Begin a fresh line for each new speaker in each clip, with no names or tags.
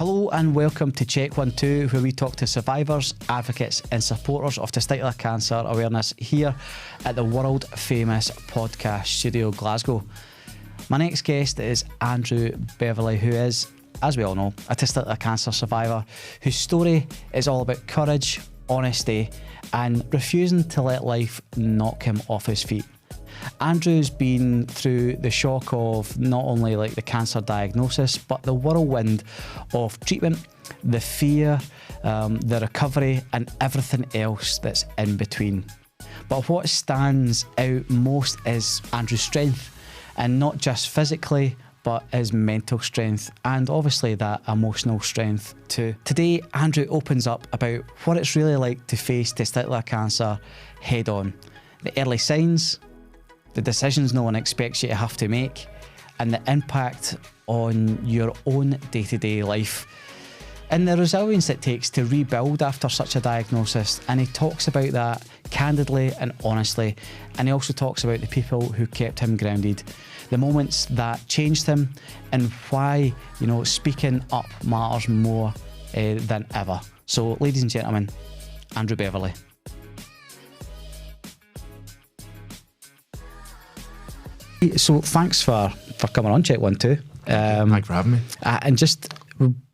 Hello and welcome to Check 1 2, where we talk to survivors, advocates and supporters of testicular cancer awareness here at the world famous podcast studio Glasgow. My next guest is Andrew Beverly, who is, as we all know, a testicular cancer survivor whose story is all about courage, honesty and refusing to let life knock him off his feet. Andrew's been through the shock of not only like the cancer diagnosis, but the whirlwind of treatment, the fear, the recovery and everything else that's in between. But what stands out most is Andrew's strength, and not just physically, but his mental strength and obviously that emotional strength too. Today, Andrew opens up about what it's really like to face testicular cancer head on, the early signs, the decisions no one expects you to have to make, and the impact on your own day-to-day life, and the resilience it takes to rebuild after such a diagnosis. And he talks about that candidly and honestly, and he also talks about the people who kept him grounded, the moments that changed him, and why, you know, speaking up matters more than ever. So, ladies and gentlemen, Andrew Beverly. So thanks for coming on Check 1 2.
Thanks for having me.
And just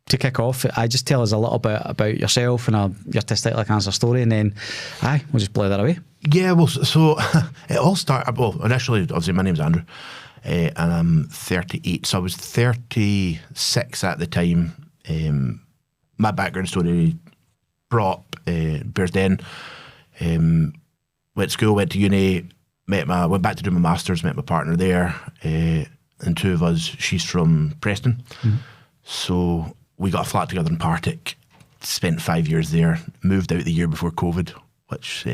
to kick off, just tell us a little bit about yourself and your testicular cancer story, and then we'll just blow that away.
Yeah, well, so it all started, well, initially, obviously, my name's Andrew, and I'm 38, so I was 36 at the time. My background story brought up Bearsden, went to school, went to uni, went back to do my masters, met my partner there, and two of us, she's from Preston. Mm-hmm. So we got a flat together in Partick, spent 5 years there, moved out the year before COVID, which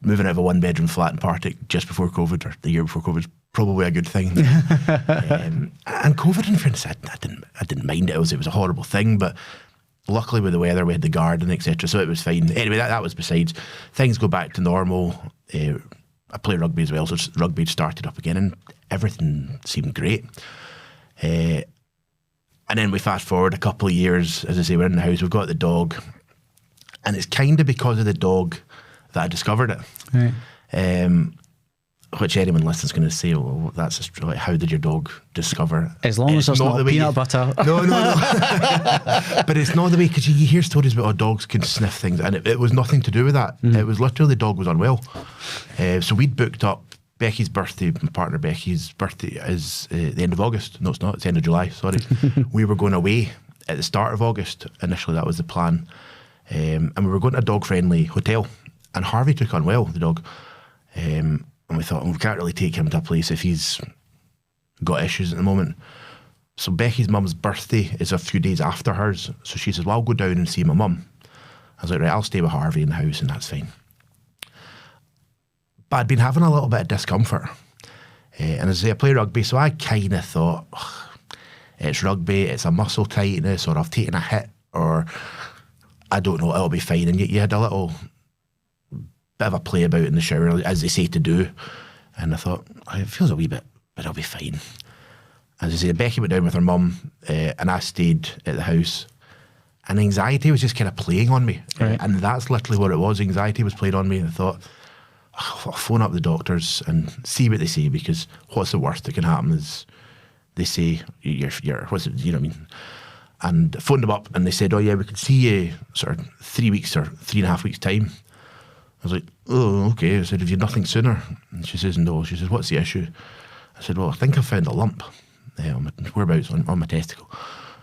moving out of a one-bedroom flat in Partick just before COVID, or the year before COVID, is probably a good thing. And COVID, in fairness, I didn't mind it. It was a horrible thing, but luckily with the weather, we had the garden, etc., so it was fine. Anyway, that was besides. Things go back to normal. I play rugby as well, so rugby started up again and everything seemed great. And then we fast forward a couple of years, as I say, we're in the house, we've got the dog, and it's kind of because of the dog that I discovered it. Right. Which anyone listening's going to say, well, that's just like, how did your dog discover?
As long as there's not peanut butter.
No. But it's not the way, because you hear stories about how dogs can sniff things, and it was nothing to do with that. It was literally the dog was unwell. So we'd booked up Becky's birthday, my partner Becky's birthday is the end of August. No, it's not, it's the end of July, sorry. We were going away at the start of August. Initially, that was the plan. And we were going to a dog-friendly hotel, and Harvey took unwell, the dog. And we thought, well, we can't really take him to a place if he's got issues at the moment. So Becky's mum's birthday is a few days after hers. So she says, well, I'll go down and see my mum. I was like, right, I'll stay with Harvey in the house and that's fine. But I'd been having a little bit of discomfort. And as I say, I play rugby, so I kind of thought, it's rugby, it's a muscle tightness, or I've taken a hit, or I don't know, it'll be fine. And you had a little bit of a play about in the shower, as they say to do. And I thought, it feels a wee bit, but I'll be fine. As I say, Becky went down with her mum, and I stayed at the house. And anxiety was just kind of playing on me. Right. And that's literally what it was. Anxiety was playing on me. And I thought, I'll phone up the doctors and see what they say, because what's the worst that can happen is they say, what's it, you know what I mean? And I phoned them up and they said, oh yeah, we could see you sort of 3 weeks or 3.5 weeks time. I was like, oh, okay. I said, have you nothing sooner? And she says, no. She says, what's the issue? I said, well, I think I found a lump. Whereabouts on my testicle.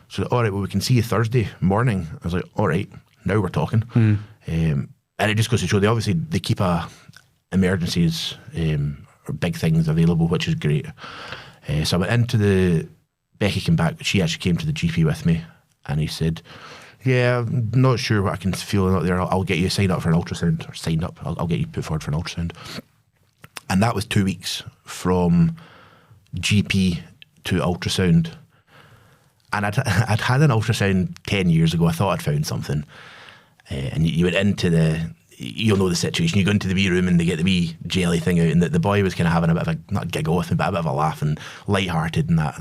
She said, all right, well, we can see you Thursday morning. I was like, all right, now we're talking. And it just goes to show, they keep emergencies or big things available, which is great. So I went into Becky came back, she actually came to the GP with me, and he said, yeah, I'm not sure what I can feel out there. I'll get you signed up for an ultrasound, or signed up. I'll get you put forward for an ultrasound. And that was 2 weeks from GP to ultrasound. And I'd had an ultrasound 10 years ago. I thought I'd found something. And you went into you'll know the situation. You go into the wee room and they get the wee jelly thing out, and the boy was kind of having a bit of not a giggle with me, but a bit of a laugh and light-hearted and that.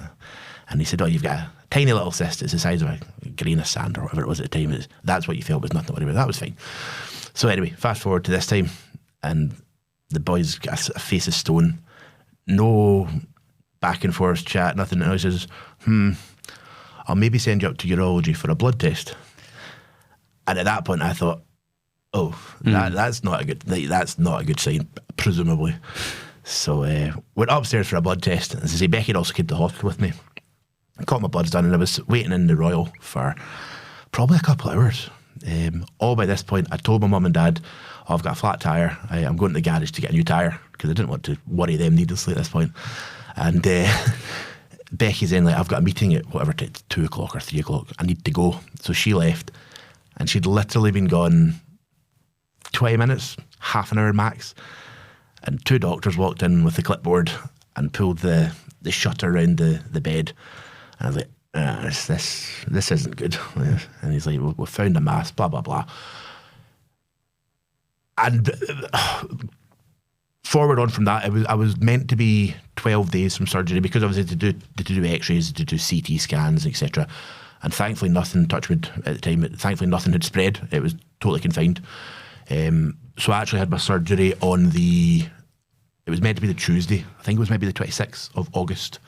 And he said, oh, you've got a tiny little cyst. It's the size of a grain of sand or whatever it was at the time. That's what you felt, was nothing to worry about. That was fine. So anyway, fast forward to this time, and the boy's got a face of stone. No back and forth chat, nothing. And he says, I'll maybe send you up to urology for a blood test. And at that point, I thought, that's not a good sign, presumably. So went upstairs for a blood test. As I say, Becky also came to the hospital with me. Got my bloods done, and I was waiting in the Royal for probably a couple of hours. All by this point, I told my mum and dad, I've got a flat tyre. I'm going to the garage to get a new tyre, because I didn't want to worry them needlessly at this point. And Becky's in, like, I've got a meeting at whatever, 2 o'clock or 3 o'clock. I need to go. So she left, and she'd literally been gone 20 minutes, half an hour max. And 2 doctors walked in with the clipboard and pulled the shutter around the bed. And I was like, this isn't good. And he's like, we found a mass, blah, blah, blah. And forward on from that, I was meant to be 12 days from surgery, because obviously to do x-rays, to do CT scans, etc. And thankfully nothing, touch wood at the time, thankfully nothing had spread. It was totally confined. So I actually had my surgery it was meant to be the Tuesday. I think it was maybe the 26th of August.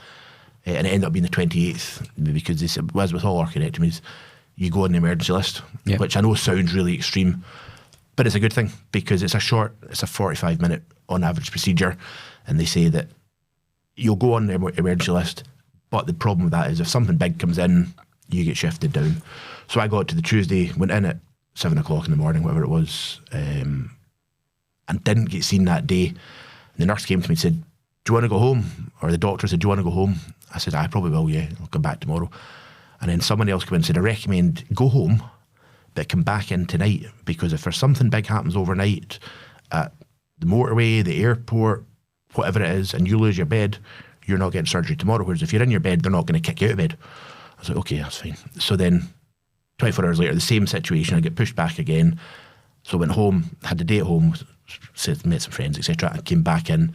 And it ended up being the 28th, because they said, as with all orchiectomies, you go on the emergency list, which I know sounds really extreme, but it's a good thing, because it's a 45-minute on average procedure. And they say that you'll go on the emergency list, but the problem with that is if something big comes in, you get shifted down. So I got to the Tuesday, went in at 7 o'clock in the morning, whatever it was, and didn't get seen that day. And the nurse came to me and said, do you want to go home? Or the doctor said, do you want to go home? I said, I probably will, yeah, I'll come back tomorrow. And then someone else came in and said, I recommend go home, but come back in tonight, because if there's something big happens overnight at the motorway, the airport, whatever it is, and you lose your bed, you're not getting surgery tomorrow. Whereas if you're in your bed, they're not going to kick you out of bed. I was like, okay, that's fine. So then 24 hours later, the same situation, I get pushed back again. So I went home, had the day at home, met some friends, etc. I came back in,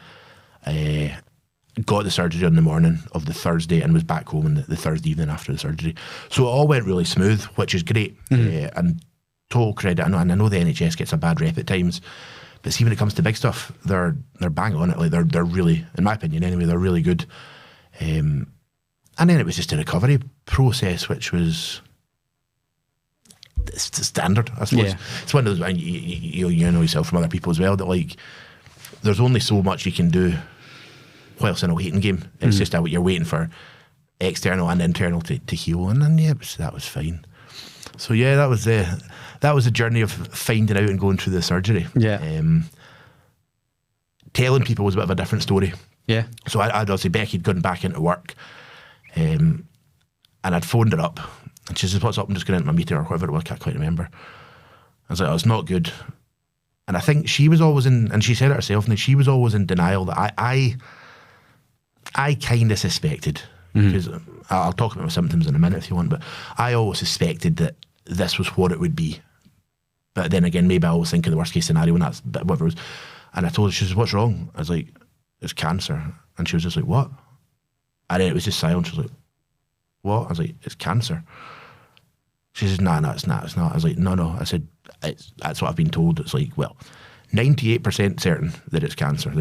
got the surgery on the morning of the Thursday, and was back home on the Thursday evening after the surgery. So it all went really smooth, which is great. And total credit. I know the NHS gets a bad rep at times, but see, when it comes to big stuff, they're bang on it. Like they're really, in my opinion anyway, they're really good. And then it was just a recovery process, which was, it's the standard, I suppose. It's one of those, you know yourself from other people as well, that like there's only so much you can do whilst in a waiting game. It's just that you're waiting for external and internal to heal, and then that was fine. So that was the journey of finding out and going through the surgery. Telling people was a bit of a different story. So I'd obviously, Becky had gone back into work, and I'd phoned her up, and she says, what's up? I'm just going into my meeting or whatever it was, I can't quite remember. I was like, oh, it's not good. And I think she was always and she said it herself, and she was always in denial that I kind of suspected, because I'll talk about my symptoms in a minute if you want, but I always suspected that this was what it would be. But then again, maybe I always think of the worst case scenario, and that's whatever it was. And I told her, she says, what's wrong? I was like, it's cancer. And she was just like, what? And then it was just silent. She was like, what? I was like, it's cancer. She says, no, it's not. I was like, no. I said, that's what I've been told. It's like, well, 98% certain that it's cancer.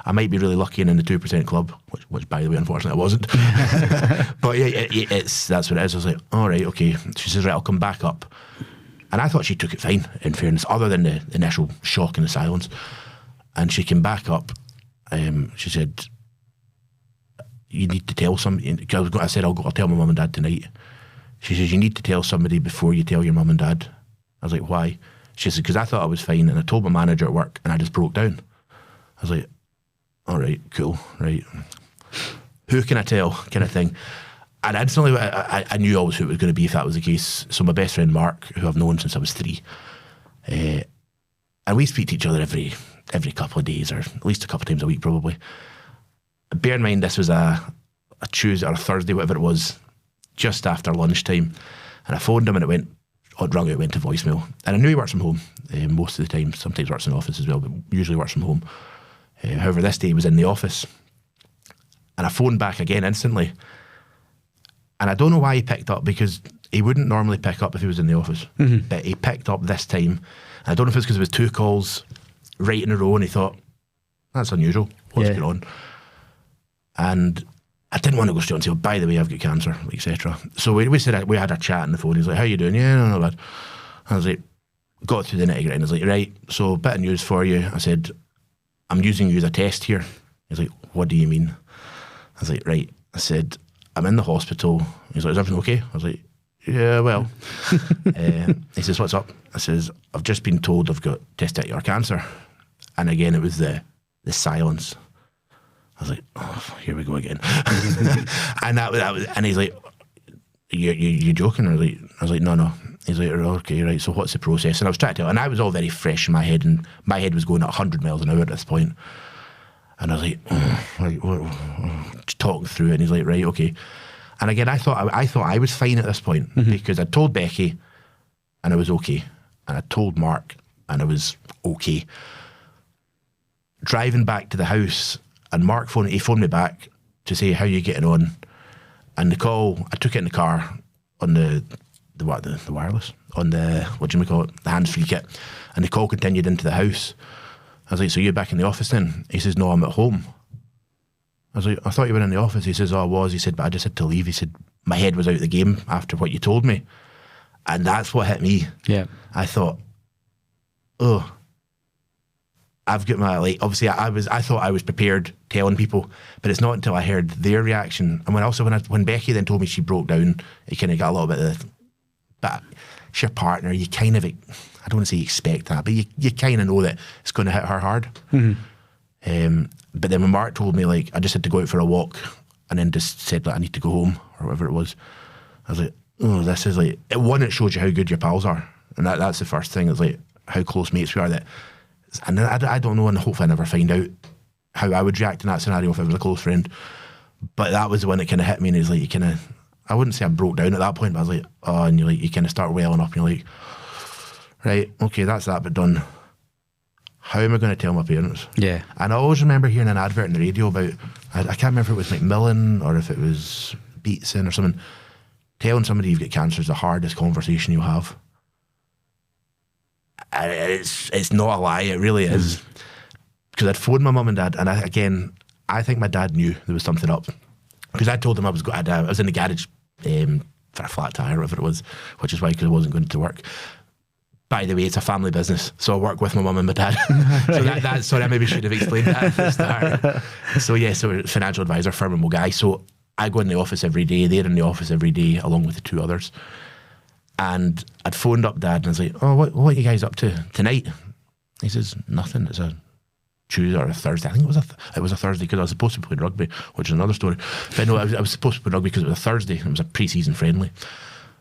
I might be really lucky and in the 2% club, which by the way, unfortunately, I wasn't. But that's what it is. I was like, all right, okay. She says, right, I'll come back up. And I thought she took it fine, in fairness, other than the initial shock and the silence. And she came back up. She said, you need to tell somebody. I said, I'll tell my mum and dad tonight. She says, you need to tell somebody before you tell your mum and dad. I was like, why? She said, because I thought I was fine, and I told my manager at work, and I just broke down. I was like, all right, cool, right. Who can I tell, kind of thing. And instantly, I knew always who it was going to be if that was the case. So my best friend Mark, who I've known since I was 3, and we speak to each other every couple of days, or at least a couple of times a week probably. Bear in mind, this was a Tuesday or a Thursday, whatever it was, just after lunchtime. And I phoned him, and it went to voicemail. And I knew he works from home most of the time. Sometimes works in the office as well, but usually works from home. However, this day he was in the office. And I phoned back again instantly. And I don't know why he picked up, because he wouldn't normally pick up if he was in the office. But he picked up this time. I don't know if it's because it was 2 calls right in a row, and he thought, that's unusual. What's going on? And I didn't want to go straight and say, by the way, I've got cancer, etc. So we had a chat on the phone. He's like, how you doing? Yeah, no bad. I was like, got through the nitty-gritty. And I was like, right, so bit of news for you. I said, I'm using you as a test here. He's like, what do you mean? I was like, right. I said, I'm in the hospital. He's like, is everything okay? I was like, yeah, well. He says, what's up? I says, I've just been told I've got testicular cancer. And again, it was the silence. I was like, oh, here we go again. And that was, and he's like, you joking? I was like, no. He's like, okay, right, so what's the process? And I was trying to tell, and I was all very fresh in my head, and my head was going at 100 miles an hour at this point. And I was like, talking through it, and he's like, right, okay. And again, I thought I was fine at this point, because I told Becky, and I was okay. And I told Mark, and I was okay. Driving back to the house, and Mark phoned me back to say, how you getting on? And the call, I took it in the car on the wireless, on the, the hands-free kit. And the call continued into the house. I was like, so you're back in the office then? He says, no, I'm at home. I was like, I thought you were in the office. He says, oh, I was. He said, but I just had to leave. He said, my head was out of the game after what you told me. And that's what hit me. Yeah. I thought, oh, I've got my, like, obviously I thought I was prepared telling people, but it's not until I heard their reaction. And when Becky then told me she broke down, it kind of got a little bit of, but it's your partner, you kind of, I don't want to say expect that, but you kind of know that it's going to hit her hard. But then when Mark told me, like, I just had to go out for a walk, and then just said that I need to go home, or whatever it was, I was like, oh, this is like, it shows you how good your pals are. And that's the first thing, it's like how close mates we are. And I don't know, and hopefully I never find out how I would react in that scenario if I was a close friend. But that was the one that kind of hit me, and it's like, you kind of, I wouldn't say I broke down at that point, but I was like, oh, and you kind of start welling up, and you're like, right, okay, that's that bit done. How am I going to tell my parents? Yeah. And I always remember hearing an advert on the radio about, I can't remember if it was Macmillan or if it was Beatson or something, telling somebody you've got cancer is the hardest conversation you'll have. It's not a lie, it really is. Because I'd phoned my mum and dad, and I think my dad knew there was something up. Because I told him I was in the garage for a flat tire, whatever it was, which is why, because I wasn't going to work. By the way, it's a family business, so I work with my mum and my dad. So sorry, I maybe should have explained that at the start. So yeah, so financial advisor, firm guy. So I go in the office every day, they're in the office every day, along with the 2 others. And I'd phoned up Dad, and I was like, oh, what are you guys up to tonight? He says, nothing, it's a Tuesday or a Thursday. I think it was a Thursday, because I was supposed to be playing rugby, which is another story. But no, I was supposed to play rugby because it was a Thursday, and it was a pre-season friendly.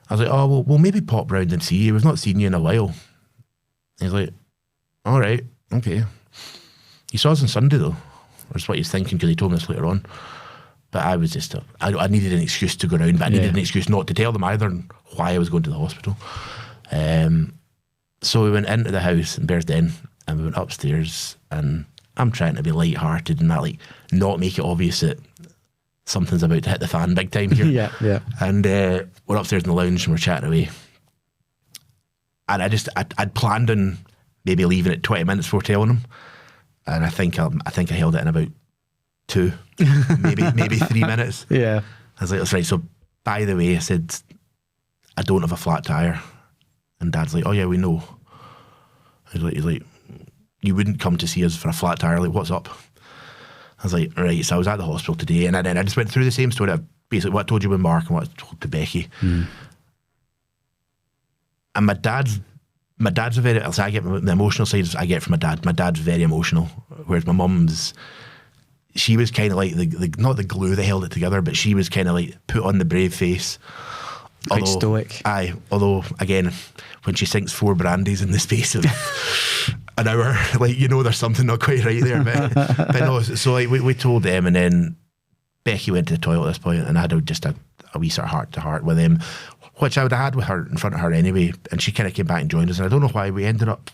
I was like, oh, well, we'll maybe pop round and see you. We've not seen you in a while. He's like, all right, okay. He saw us on Sunday, though. That's what he's thinking, because he told me this later on. But I was just, I needed an excuse to go around, but I needed an excuse not to tell them either why I was going to the hospital. So we went into the house in Bearsden, and we went upstairs, and I'm trying to be light-hearted and not make it obvious that something's about to hit the fan big time here. Yeah. And we're upstairs in the lounge, and we're chatting away. And I'd planned on maybe leaving it 20 minutes before telling him. And I think I held it in about 2, maybe 3 minutes. Yeah. I was like, that's right. So, by the way, I said, I don't have a flat tire. And Dad's like, oh yeah, we know. He's like, you wouldn't come to see us for a flat tire. Like, what's up? I was like, right. So I was at the hospital today, and then I just went through the same story. Basically, what I told you with Mark and what I told to Becky. And my dad's a very, I get the emotional side I get from my dad. My dad's very emotional, whereas my mum's, she was kind of like the not the glue that held it together, but she was kind of like put on the brave face.
Quite stoic.
Although again, when she sinks 4 brandies in the space of an hour, like, there's something not quite right there. But no, so like, we told them, and then Becky went to the toilet at this point, and I had just a wee sort of heart to heart with them, which I would have had with her in front of her anyway. And she kind of came back and joined us, and I don't know why we ended up.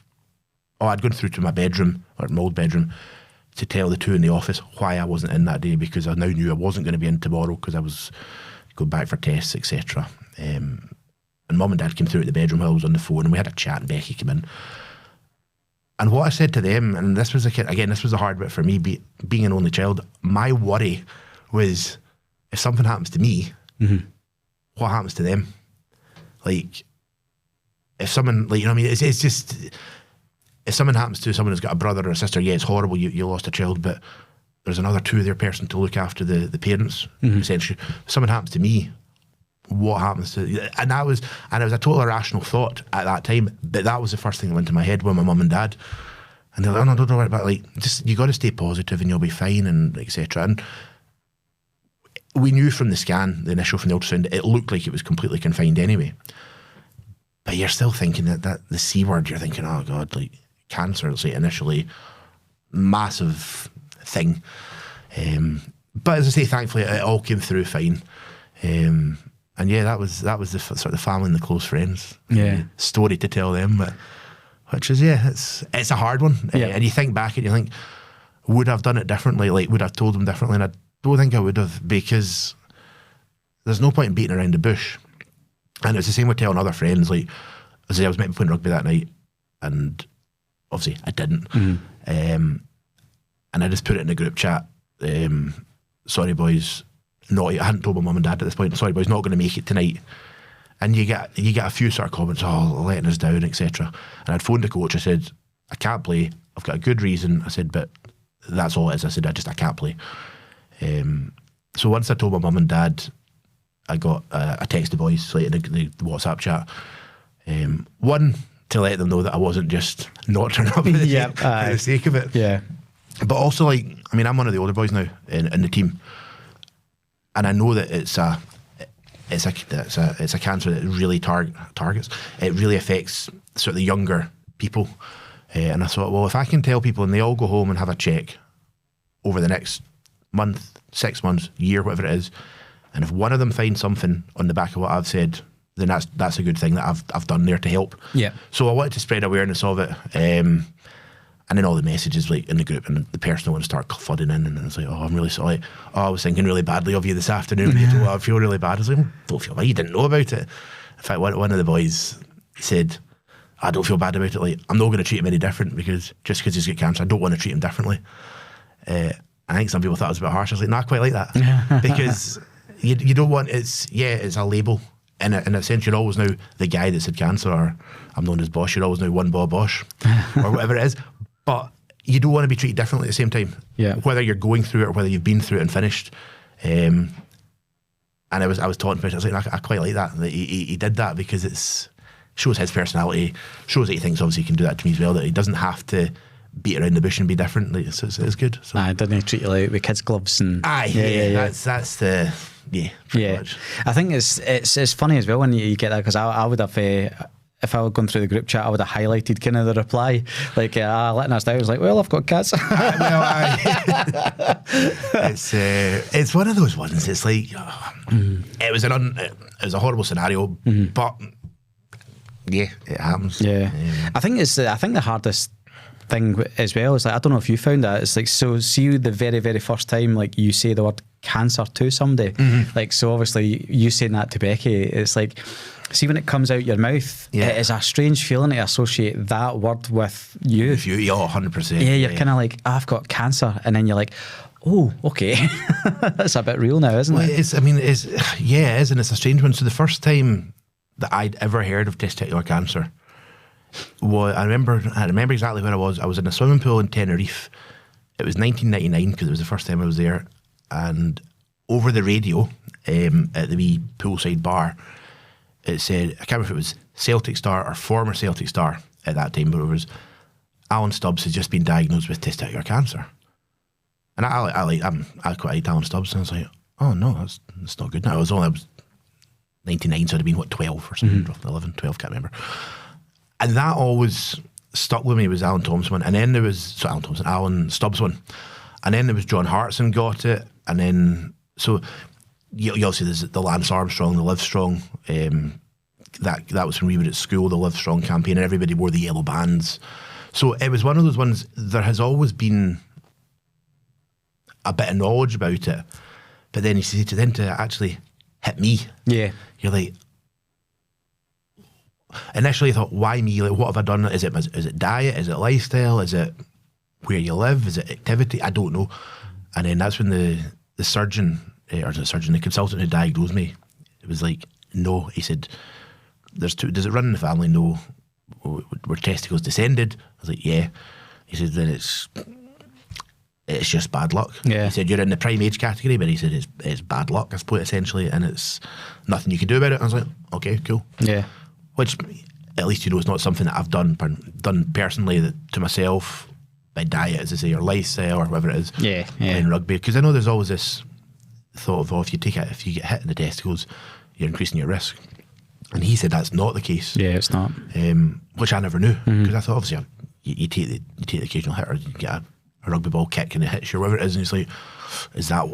I'd gone through to my bedroom, or my old bedroom, to tell the 2 in the office why I wasn't in that day, because I now knew I wasn't going to be in tomorrow, because I was going back for tests, etc. And Mum and Dad came through at the bedroom while I was on the phone, and we had a chat, and Becky came in. And what I said to them, and this was this was a hard bit for me, being an only child, my worry was, if something happens to me, what happens to them? Like, if someone, like, you know what I mean, it's just, if something happens to someone who's got a brother or a sister, yeah, it's horrible, you lost a child, but there's another two of their person to look after the parents, essentially. If something happens to me, what happens to, and it was a total irrational thought at that time, but that was the first thing that went to my head with my mum and dad. And they're like, oh no, don't worry about it. Like, just, you got to stay positive and you'll be fine, and etc. And we knew from the scan, the initial from the ultrasound, it looked like it was completely confined anyway. But you're still thinking that the C word, you're thinking, oh God, like cancer, let's say initially, massive thing. But as I say, thankfully it all came through fine. And yeah, that was the sort of the family and the close friends. Story to tell them, but which is, it's a hard one. And you think back and you think, would I have done it differently? Like, would I have told them differently? And I don't think I would have, because there's no point in beating around the bush. And it's the same with telling other friends. Like, as I say, I was meant to be playing rugby that night, and obviously I didn't. And I just put it in the group chat. Sorry boys, I hadn't told my mum and dad at this point. Sorry boys, not going to make it tonight. And you get a few sort of comments, oh, letting us down, etc. And I'd phoned the coach. I said, I can't play. I've got a good reason. I said, but that's all it is. I said, I can't play. So once I told my mum and dad, I got a text the boys, like in the WhatsApp chat. One, to let them know that I wasn't just not turning up for the sake of it.
Yeah.
But also, like, I mean, I'm one of the older boys now in the team, and I know that it's a cancer that really targets. It really affects sort of the younger people. And I thought, well, if I can tell people and they all go home and have a check over the next month, 6 months, year, whatever it is, and if one of them finds something on the back of what I've said, then that's a good thing that I've done there to help. Yeah. So I wanted to spread awareness of it. And then all the messages, like, in the group, and the personal ones start flooding in, and it's like, oh, I'm really sorry. Oh, I was thinking really badly of you this afternoon. Oh, I feel really bad. I was like, don't feel bad. You didn't know about it. In fact, one of the boys said, I don't feel bad about it. Like, I'm not going to treat him any different, because just because he's got cancer, I don't want to treat him differently. I think some people thought it was a bit harsh. I was like, no, I quite like that. Because you don't want, it's a label. In a sense, you're always now the guy that's had cancer, or I'm known as Bosch. You're always now one Bob Bosch, or whatever it is. But you don't want to be treated differently at the same time. Yeah. Whether you're going through it or whether you've been through it and finished. And I was talking about it. I was like, I quite like that he did that, because it shows his personality, shows that he thinks obviously he can do that to me as well, that he doesn't have to beat around the bush and be different. Like, it's good. So.
Didn't he treat you like with kids' gloves and?
That's the much.
I think it's funny as well when you get that, because I would have. If I were going through the group chat, I would have highlighted kind of the reply, like, letting us down. I was like, well, I've got cats.
It's one of those ones. It's like, it was a horrible scenario, but yeah, it happens.
Yeah. I think the hardest thing as well is, like, I don't know if you found that, it's like, so see the very, very first time, like, you say the word cancer to somebody, like, so obviously you saying that to Becky, it's like, see when it comes out your mouth, it is a strange feeling to associate that word with you.
With you, 100%.
Yeah, you're kind of like, I've got cancer, and then you're like, oh, okay, that's a bit real now, isn't it?
It is, and it's a strange one. So the first time that I'd ever heard of testicular cancer, I remember exactly where I was. I was in a swimming pool in Tenerife. It was 1999, because it was the first time I was there, and over the radio at the wee poolside bar, it said, I can't remember if it was Celtic star or former Celtic star at that time, but it was Alan Stubbs has just been diagnosed with testicular cancer. And I quite liked Alan Stubbs, and I was like, oh no, that's not good. Now I was 99, so I'd have been 12 or something, 11, 12, can't remember. And that always stuck with me, was Alan Thompson one, and then there was Alan Stubbs one, and then there was John Hartson got it, and then so. You also, there's the Lance Armstrong, the Live Strong. That was when we were at school, the Live Strong campaign, and everybody wore the yellow bands. So it was one of those ones. There has always been a bit of knowledge about it, but then to actually hit me.
Yeah.
You're like, initially I thought, why me? Like, what have I done? Is it diet? Is it lifestyle? Is it where you live? Is it activity? I don't know. And then that's when the surgeon, the consultant who diagnosed me, it was like, no. He said, does it run in the family? No. Were testicles descended? I was like, yeah. He said, then it's just bad luck.
Yeah.
He said, you're in the prime age category, but he said it's bad luck, I suppose, essentially, and it's nothing you can do about it. I was like, okay, cool.
Yeah.
Which, at least, it's not something that I've done personally to myself, by diet, as I say, or lifestyle, or whatever it is.
Yeah.
Playing rugby. Because I know there's always this thought of, if you get hit in the testicles, you're increasing your risk. And he said that's not the case.
Yeah, it's not.
Which I never knew, because I thought, obviously, you take the occasional hit, or you get a rugby ball kick and it hits you, or whatever it is, and it's like, is that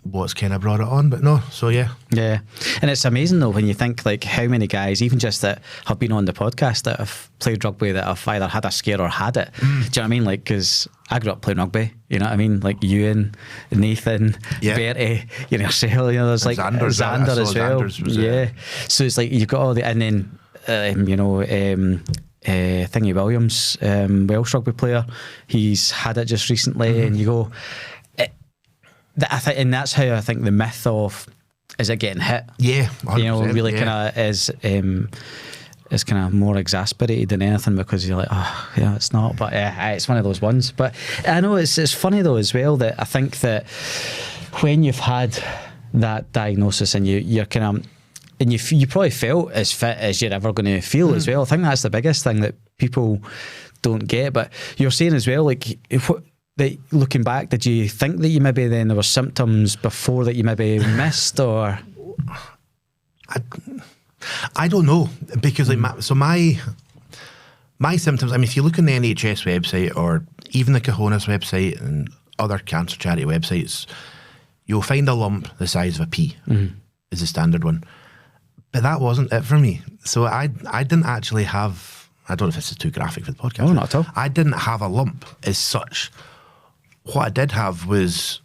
what's kind of brought it on? But no, so yeah.
Yeah. And it's amazing though when you think like how many guys, even just that have been on the podcast, that have played rugby, that have either had a scare or had it. Do you know what I mean? Like, because I grew up playing rugby, you know what I mean? Like Ewan, Nathan, Bertie, yourself, there's like Xander as well. Yeah. So it's like you've got all the, and then Thingy Williams, Welsh rugby player, he's had it just recently, and you go, I think, and that's how I think the myth of is it getting hit, really kind of is kind of more exasperated than anything, because you're like, oh yeah, it's not, but it's one of those ones. But I know it's funny though as well, that I think that when you've had that diagnosis and you're kind of, and you probably felt as fit as you're ever going to feel as well. I think that's the biggest thing that people don't get. But you're saying as well, like, that looking back, did you think that you maybe then there were symptoms before that you maybe missed, or?
I don't know, because like my symptoms, I mean, if you look on the NHS website or even the Cahonas website and other cancer charity websites, you'll find a lump the size of a pea is the standard one. But that wasn't it for me. So I didn't actually have, I don't know if this is too graphic for the podcast.
Oh, not at all.
I didn't have a lump as such. What I did have was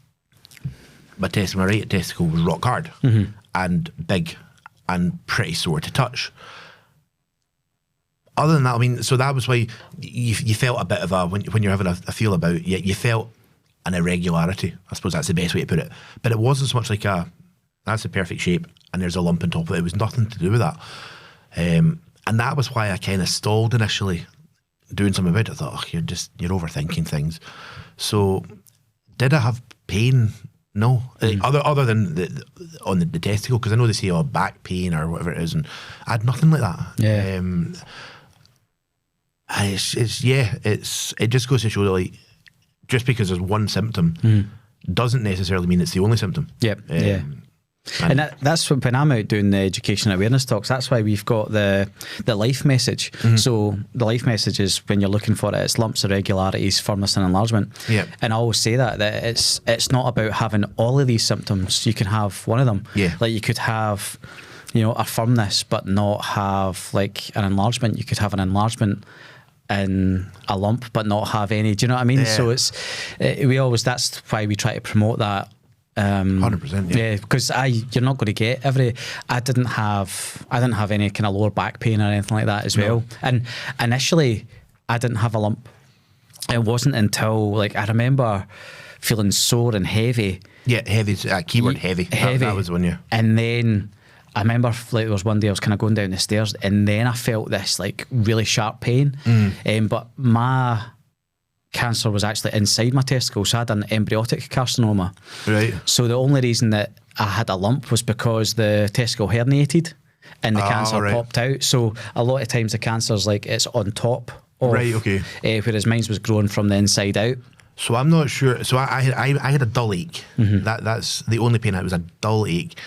my right testicle was rock hard and big and pretty sore to touch. Other than that, I mean, so that was why you felt a bit of a, when you're having a feel about it, you felt an irregularity. I suppose that's the best way to put it. But it wasn't so much like that's the perfect shape and there's a lump on top of it. It was nothing to do with that. And that was why I kind of stalled initially doing something about it. I thought, you're overthinking things. So, did I have pain? No. Other than on the testicle, because I know they say, back pain or whatever it is, and I had nothing like that.
Yeah.
It just goes to show that, like, just because there's one symptom doesn't necessarily mean it's the only symptom.
Yep. Yeah. And that's when I'm out doing the education awareness talks, that's why we've got the life message. So the life message is, when you're looking for it, it's lumps, irregularities, firmness and enlargement.
Yeah.
And I always say that it's not about having all of these symptoms. You can have one of them.
Yeah.
Like you could have, a firmness but not have like an enlargement. You could have an enlargement in a lump but not have any. Do you know what I mean?
Yeah.
So that's why we try to promote that.
100%. Yeah,
because you're not going to get I didn't have any kind of lower back pain or anything like that as well. And initially, I didn't have a lump. It wasn't until, like, I remember feeling sore and heavy.
Yeah, heavy. Keyword heavy.
Heavy.
That was one. Yeah.
And then I remember, like, there was one day I was kind of going down the stairs, and then I felt this like really sharp pain. But my cancer was actually inside my testicle, so I had an embryotic carcinoma.
Right.
So the only reason that I had a lump was because the testicle herniated and the cancer popped out. So a lot of times the cancer's like it's on top of,
right, okay.
Whereas mine was growing from the inside out.
So I'm not sure. So I had a dull ache. That's the only pain. It was a dull ache,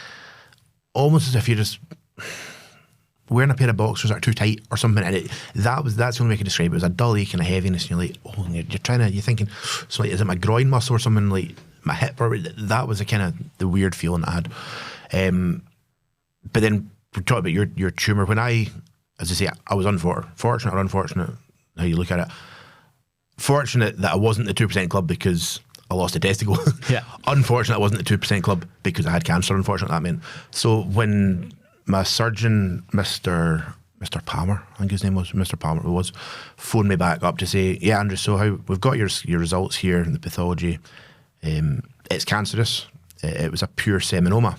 almost as if you're just wearing a pair of boxers that are too tight or something, and that's the only way I could describe it. It was a dull ache and a heaviness, and you're like, you're thinking, so like, is it my groin muscle or something, like my hip, or that was the weird feeling I had. But then we're talking about your tumour. When I say, I was fortunate or unfortunate, how you look at it. Fortunate that I wasn't the 2% club, because I lost a testicle.
Yeah.
Unfortunately, I wasn't the 2% club because I had cancer, unfortunately, that meant. So when my surgeon, Mr. Palmer, I think his name was, Mr. Palmer was, phoned me back up to say, yeah, Andrew, so we've got your results here in the pathology. It's cancerous. It was a pure seminoma.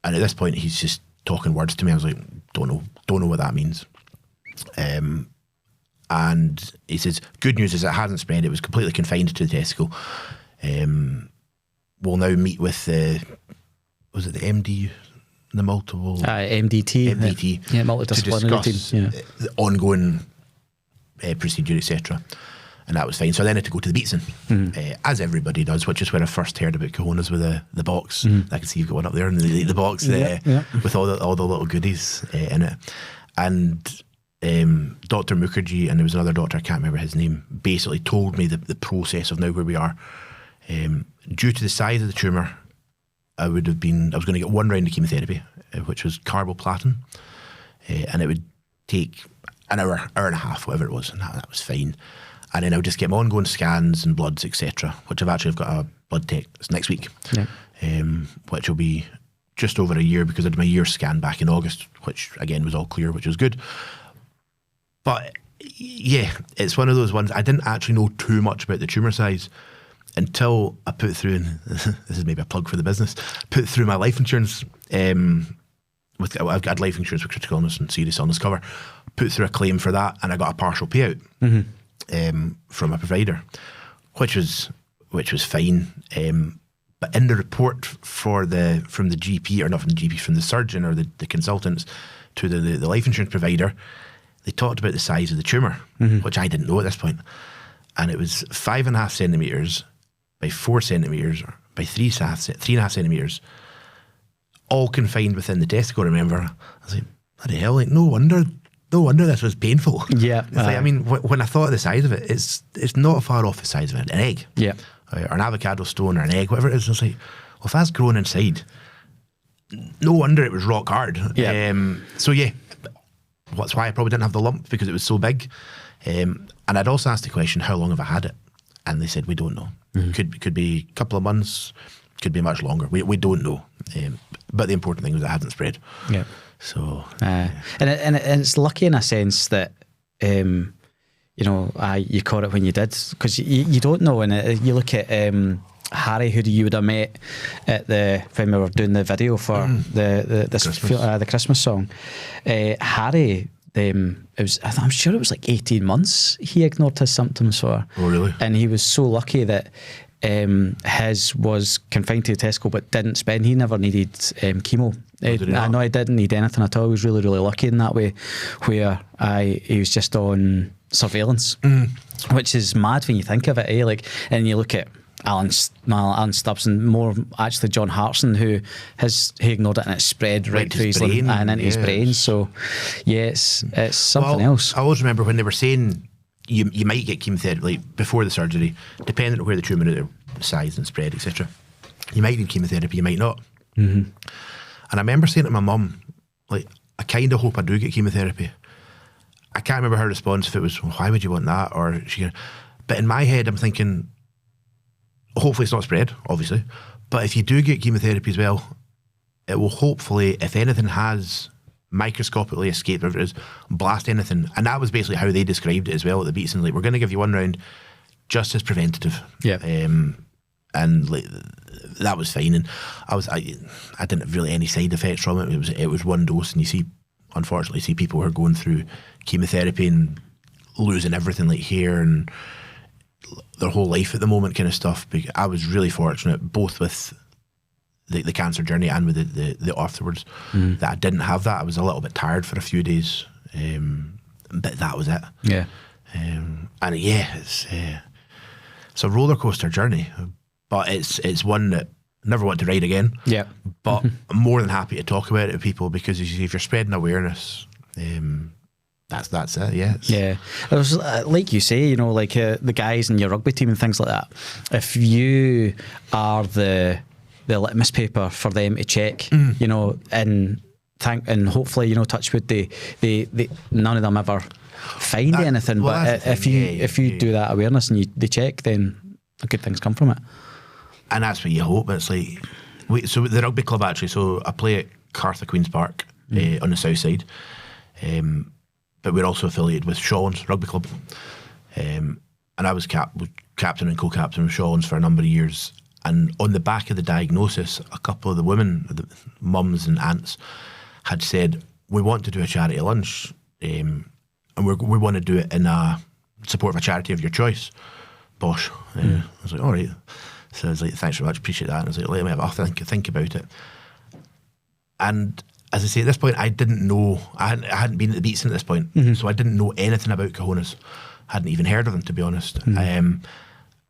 And at this point, he's just talking words to me. I was like, don't know what that means. And he says, good news is it hasn't spread. It was completely confined to the testicle. We'll now meet with was it the MD, the multiple...
MDT. Yeah, multidisciplinary team. Yeah.
The ongoing procedure, etc. And that was fine. So I then had to go to the Beatson, as everybody does, which is where I first heard about Cahonas with the box. I can see you've got one up there in the box with all the little goodies in it. And Dr. Mukherjee, and there was another doctor, I can't remember his name, basically told me the process of now where we are. Due to the size of the tumour, I was going to get one round of chemotherapy, which was carboplatin, and it would take an hour and a half, whatever it was, and that was fine. And then I would just get my ongoing scans and bloods, etc., which I've got a blood test next week, which will be just over a year because I did my year scan back in August, which again was all clear, which was good. But yeah, it's one of those ones, I didn't actually know too much about the tumour size until I put through, and this is maybe a plug for the business, put through my life insurance. I've got life insurance with critical illness and serious illness cover. Put through a claim for that, and I got a partial payout from a provider, which was fine. But in the report from the GP, or not from the GP, from the surgeon or the consultants to the life insurance provider, they talked about the size of the tumour, which I didn't know at this point. And it was 5.5 centimetres by 4 centimetres by 3.5 centimetres, all confined within the testicle, remember. I was like, bloody hell, like, no wonder this was painful.
Yeah.
It's like, I mean, when I thought of the size of it, it's not far off the size of an egg. Yeah. Or an avocado stone or an egg, whatever it is. I was like, well, if that's grown inside, no wonder it was rock hard. Yeah. So yeah, that's why I probably didn't have the lump, because it was so big. And I'd also asked the question, how long have I had it? And they said, we don't know. Could be a couple of months, could be much longer. We don't know. But the important thing was it hadn't spread. Yeah. So,
and it's lucky in a sense that you caught it when you did, because you don't know. And you look at Harry, who you would have met at when we were doing the video for the Christmas song. Harry, I'm sure it was like 18 months he ignored his symptoms for.
Oh, really?
And he was so lucky that his was confined to the testicle but didn't spend. He never needed chemo. I know he didn't need anything at all. He was really, really lucky in that way, where he was just on surveillance, which is mad when you think of it. Like, and you look at Alan Stubbs, and more actually John Hartson, who he ignored it and it spread right through his brain and into his brain. So yeah, it's something else.
I always remember when they were saying you might get chemotherapy, like before the surgery, depending on where the tumour is, size and spread, etc. You might need chemotherapy, you might not. And I remember saying to my mum, like, I kind of hope I do get chemotherapy. I can't remember her response, if it was, well, why would you want that? Or but in my head, I'm thinking, hopefully it's not spread, obviously. But if you do get chemotherapy as well, it will hopefully, if anything has microscopically escaped, whatever it is, blast anything. And that was basically how they described it as well at the Beatson. Like, we're going to give you one round just as preventative. Yeah. And like, that was fine. And I didn't have really any side effects from it. It was one dose, and you unfortunately see people who are going through chemotherapy and losing everything, like hair and their whole life at the moment, kind of stuff. I was really fortunate, both with the cancer journey and with the afterwards, that I didn't have that. I was a little bit tired for a few days, but that was it. Yeah. And yeah, it's a roller coaster journey, but it's one that I never want to ride again. Yeah. But I'm more than happy to talk about it with people, because if you're spreading awareness, that's it. Yeah. Yeah.
It was like you say, like the guys in your rugby team and things like that. If you are the litmus paper for them to check, and hopefully, touch wood, they none of them ever find anything. But if you do that awareness and they check, then good things come from it.
And that's what you hope. It's like, so the rugby club actually, so I play at Cartha Queen's Park on the south side, but we're also affiliated with Shawlands Rugby Club, and I was captain and co-captain of Shawlands for a number of years. And on the back of the diagnosis, a couple of the women, the mums and aunts, had said, we want to do a charity lunch, and we want to do it in support of a charity of your choice. Bosh. I was like, all right. So I was like, thanks very much, appreciate that. And I was like, let me have a think about it. And as I say, at this point, I didn't know, I hadn't been at the Beatson at this point, so I didn't know anything about Cahonas. Hadn't even heard of them, to be honest. And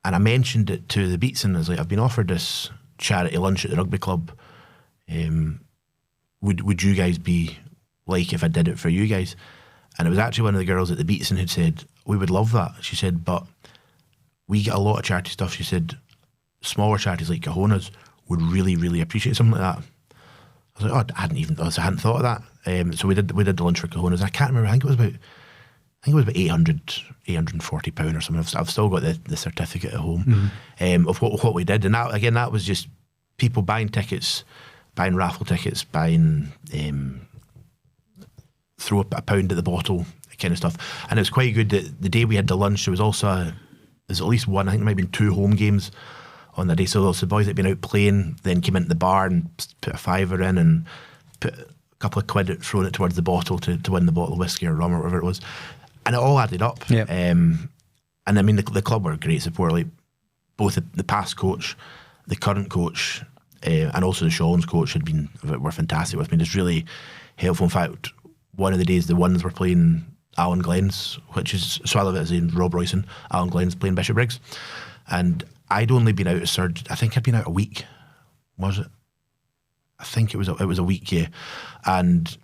I mentioned it to the Beatson. I was like, I've been offered this charity lunch at the rugby club. Would you guys be like if I did it for you guys? And it was actually one of the girls at the Beatson who'd said, we would love that. She said, but we get a lot of charity stuff. She said, smaller charities like Cahonas would really, really appreciate something like that. I was like, oh, I hadn't thought of that. So we did the lunch for Cahonas. I can't remember. I think it was about £840 or something. I've still got the certificate at home of what we did. And that was just people buying tickets, buying raffle tickets, buying throw a pound at the bottle kind of stuff. And it was quite good that the day we had the lunch, there was also there's at least one, I think there might have been 2 home games on the day. So the boys that had been out playing then came into the bar and put a fiver in and put a couple of quid, thrown it towards the bottle to win the bottle of whiskey or rum or whatever it was. And it all added up.
Yep.
And I mean, the club were a great support. Like both the past coach, the current coach, and also the Shawlands coach were fantastic with me. Just really helpful. In fact, one of the days the ones were playing Alan Glenn's, which is, so I live as in Rob Royson, Alan Glenn's playing Bishop Briggs. And I'd only been out of surgery, I think I'd been out a week, was it? I think it was a week, yeah. And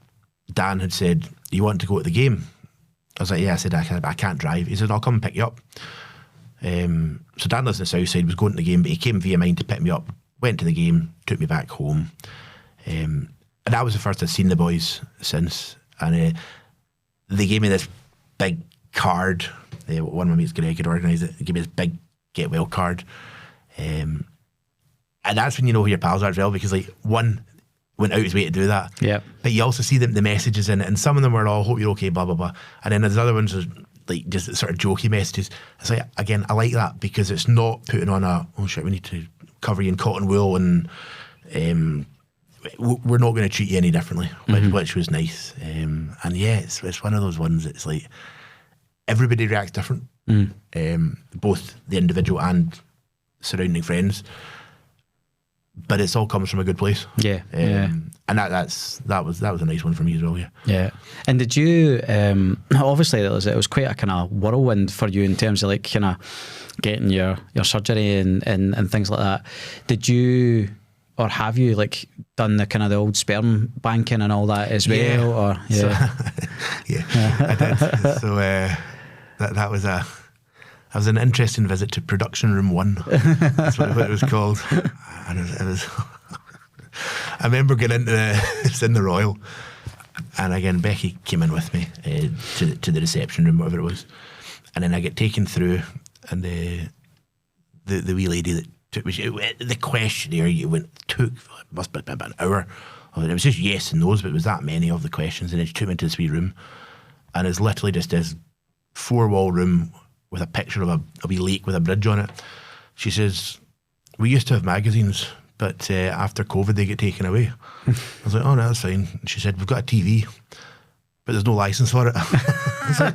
Dan had said, you want to go to the game? I was like, yeah. I said, I can't drive. He said, I'll come and pick you up. So Dan lives in the south side, was going to the game, but he came via mine to pick me up, went to the game, took me back home. And that was the first I'd seen the boys since. And they gave me this big card. One of my mates, Greg, had organised it. They gave me this big get well card. And that's when you know who your pals are as well, because like one went out his way to do that.
Yeah.
But you also see the messages in it, and some of them were all, hope you're okay, blah, blah, blah. And then there's other ones like just sort of jokey messages. It's like, again, I like that because it's not putting on oh shit, we need to cover you in cotton wool and we're not going to treat you any differently, which was nice. And yeah, it's one of those ones that's like everybody reacts different, both the individual and surrounding friends, but it all comes from a good place.
Yeah,
and that was a nice one for me as well.
Yeah. And did you obviously it was quite a kind of whirlwind for you in terms of like kind of getting your surgery and things like that. Did you, or have you like done the kind of the old sperm banking and all that as well?
Yeah.
Or
So, I did. So that was an interesting visit to production room 1. That's what it was called. And it was I remember getting into it's in the Royal, and again Becky came in with me to the reception room, whatever it was, and then I get taken through, and the wee lady that took me, the questionnaire took must have been about an hour. It was just yes and no's, but it was that many of the questions, and then she took me into this wee room, and it's literally just this 4-wall room with a picture of a wee lake with a bridge on it. She says, we used to have magazines, but after COVID they get taken away. I was like, oh no, that's fine. And she said, we've got a TV, but there's no license for it. I was like,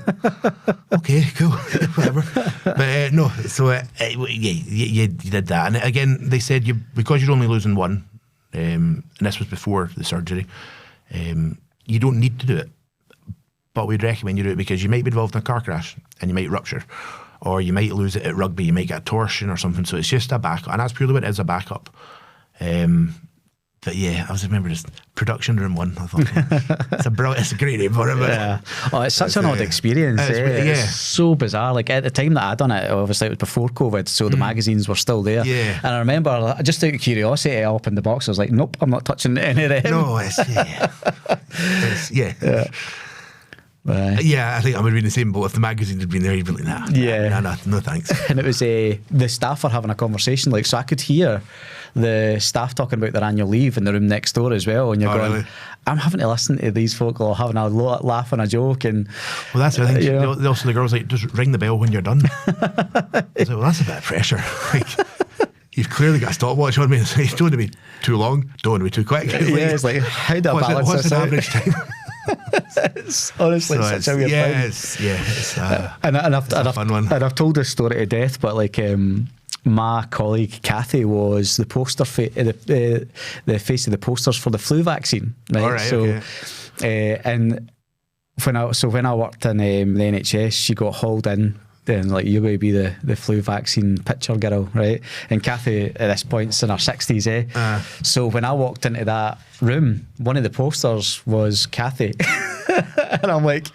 okay, cool, whatever. But no, so you did that. And again, they said, because you're only losing one, and this was before the surgery, you don't need to do it. But we'd recommend you do it because you might be involved in a car crash and you might rupture, or you might lose it at rugby, you might get a torsion or something. So it's just a backup, and that's purely what it is, a backup. But yeah, I remember just production room 1. I thought it's a great name for it. But
yeah. Oh, it's such an odd experience. It's so bizarre. Like at the time that I done it, obviously it was before COVID, so the magazines were still there.
Yeah.
And I remember, just out of curiosity, I opened the box. I was like, nope, I'm not touching any of them.
No, yeah. Yeah, I think I would be in the same boat. If the magazine had been there, you'd be like, no thanks.
And it was the staff are having a conversation, like, so I could hear the staff talking about their annual leave in the room next door as well, and you're going, really? I'm having to listen to these folk all having a laugh and a joke, and
well, that's the thing. Also, the girl's like, just ring the bell when you're done. I was like, well, that's a bit of pressure. Like, you've clearly got a stopwatch on me. It's like, don't want to be too long, don't want to be too quick.
Like, it's like, how do I balance
what's
this
the
out?
average time?
It's honestly such a weird thing.
It's
and I've
fun one.
And I've told this story to death, but like my colleague Kathy was the poster the face of the posters for the flu vaccine, right?
All right,
so
okay.
and when I worked in the NHS, she got hauled in. Then, like, you're going to be the flu vaccine picture girl, right? And Kathy at this point's in her 60s, So when I walked into that room, one of the posters was Kathy, and I'm like,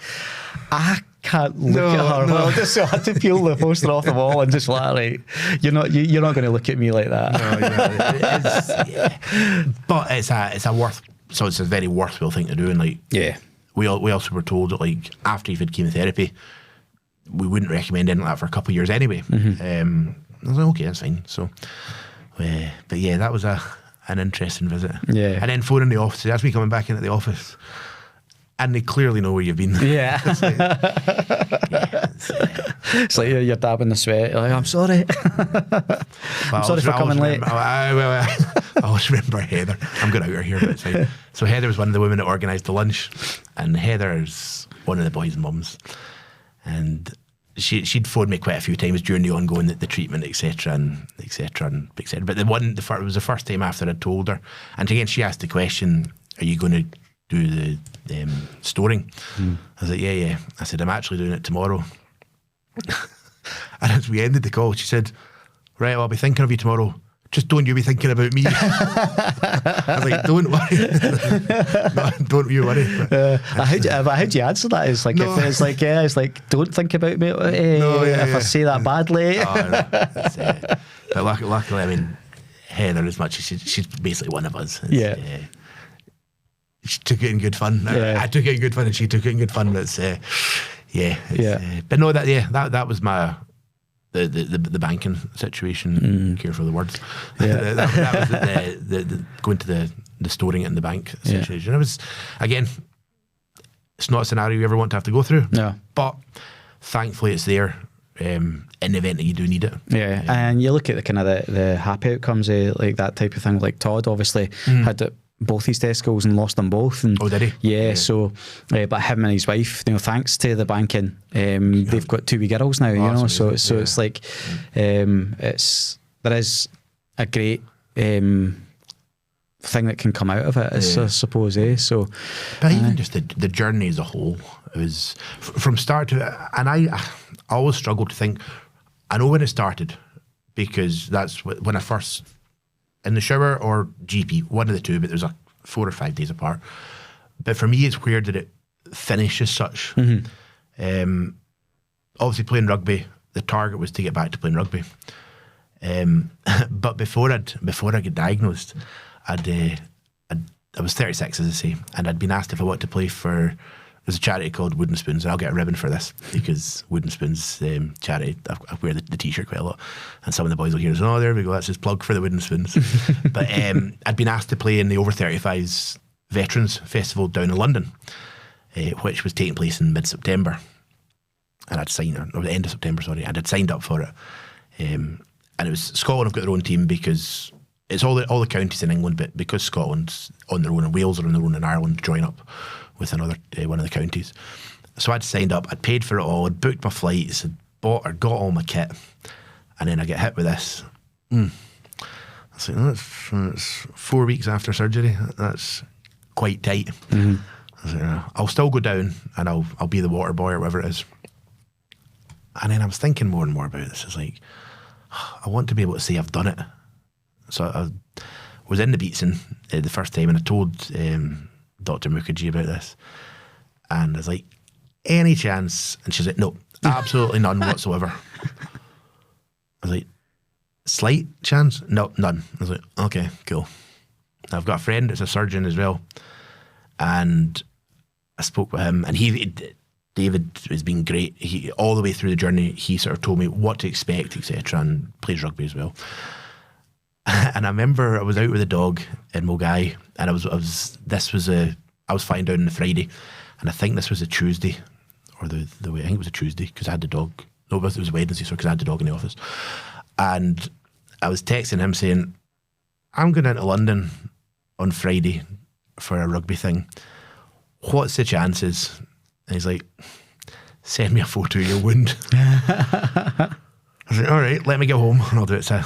I can't look at her. No. Well, so I had to peel the poster off the wall and just like, you're not going to look at me like that.
But it's a very worthwhile thing to do, and like, we also were told that, like, after you've had chemotherapy, we wouldn't recommend anything like that for a couple of years anyway. I was like, okay, that's fine. So, but yeah, that was an interesting visit.
Yeah.
And then phoning the office, that's me coming back into the office, and they clearly know where you've been.
Yeah. It's like you're dabbing the sweat. You're like, I'm sorry. I'm sorry for coming late.
I always remember Heather. I'm going out of here, but it's fine. So Heather was one of the women that organised the lunch, and Heather's one of the boys' mums. And she'd phoned me quite a few times during the ongoing the treatment, etc. But it was the first time after I'd told her. And again, she asked the question, "Are you going to do the storing?" I was like, "Yeah." I said, "I'm actually doing it tomorrow." And as we ended the call, she said, "Right, well, I'll be thinking of you tomorrow. Just don't you be thinking about me." I was like, "Don't worry." No, don't you worry.
How'd you answer that? It's like, no. It's like, don't think about me if I say that badly.
But luckily, I mean, Heather, as much as she's basically one of us. She took it in good fun. I took it in good fun, and she took it in good fun. But but no, that was my. The banking situation, careful of the words. Yeah. that was the going to the storing it in the bank situation. It was, again, it's not a scenario you ever want to have to go through. No. But thankfully it's there in the event that you do need it.
Yeah. And you look at the kind of the happy outcomes, like that type of thing. Like Todd obviously had both his testicles and lost them both. And
did he?
Yeah. So, but him and his wife, thanks to the banking, they've got 2 wee girls now. So it's like there is a great thing that can come out of it, I suppose. So,
but even just the journey as a whole, it was from start to, and I always struggled to think. I know when it started, because that's when I first. In the shower or GP, one of the two, but there's 4 or 5 days apart. But for me, it's weird that it finishes such. Obviously, playing rugby, the target was to get back to playing rugby. But before I get diagnosed, I was 36, as I say, and I'd been asked if I wanted to play for. There's a charity called Wooden Spoons, and I'll get a ribbon for this because Wooden Spoons charity, I wear the t-shirt quite a lot, and some of the boys will hear us, oh, there we go, that's his plug for the Wooden Spoons. But I'd been asked to play in the over 35s Veterans Festival down in London, which was taking place in mid-September, and I'd signed, or the end of September, sorry, and I'd signed up for it. And it was Scotland have got their own team because it's all the counties in England, but because Scotland's on their own and Wales are on their own and Ireland join up with another one of the counties. So I'd signed up, I'd paid for it all, I'd booked my flights, I'd bought or got all my kit, and then I get hit with this. I was like, that's 4 weeks after surgery. That's quite tight. I was like, I'll still go down and I'll be the water boy or whatever it is. And then I was thinking more and more about this. It's like, I want to be able to say I've done it. So I was in the Beatson the first time, and I told Dr. Mukherjee about this, and I was like, any chance? And she's like, no, absolutely none whatsoever. I was like, slight chance? No, none. I was like, okay, cool. I've got a friend that's a surgeon as well, and I spoke with him, and David has been great. He, all the way through the journey, he sort of told me what to expect, etc., and plays rugby as well. And I remember I was out with a dog in Mulgai, and I was flying down on the Friday, and I think this was a Tuesday, or the way I think it was a Tuesday because I had the dog. No, it was a Wednesday, so because I had the dog in the office, and I was texting him saying, "I'm going into London on Friday for a rugby thing. What's the chances?" And he's like, "Send me a photo of your wound." I was like, "All right, let me get home and I'll do it." So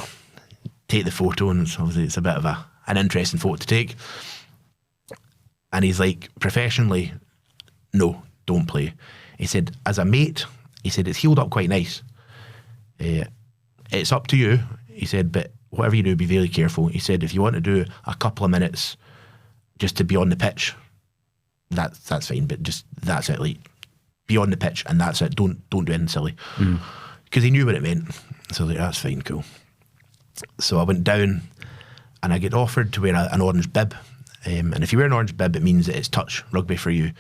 take the photo, and it's a bit of an interesting photo to take. And he's like, "Professionally, no, don't play." He said, "As a mate," he said, "it's healed up quite nice. It's up to you." He said, "But whatever you do, be very careful." He said, "If you want to do a couple of minutes just to be on the pitch, that's fine, but just that's it, like be on the pitch and that's it. Don't do anything silly." Because he knew what it meant. So I was like, "That's fine, cool." So I went down and I get offered to wear an orange bib. And if you wear an orange bib, it means that it's touch rugby for you,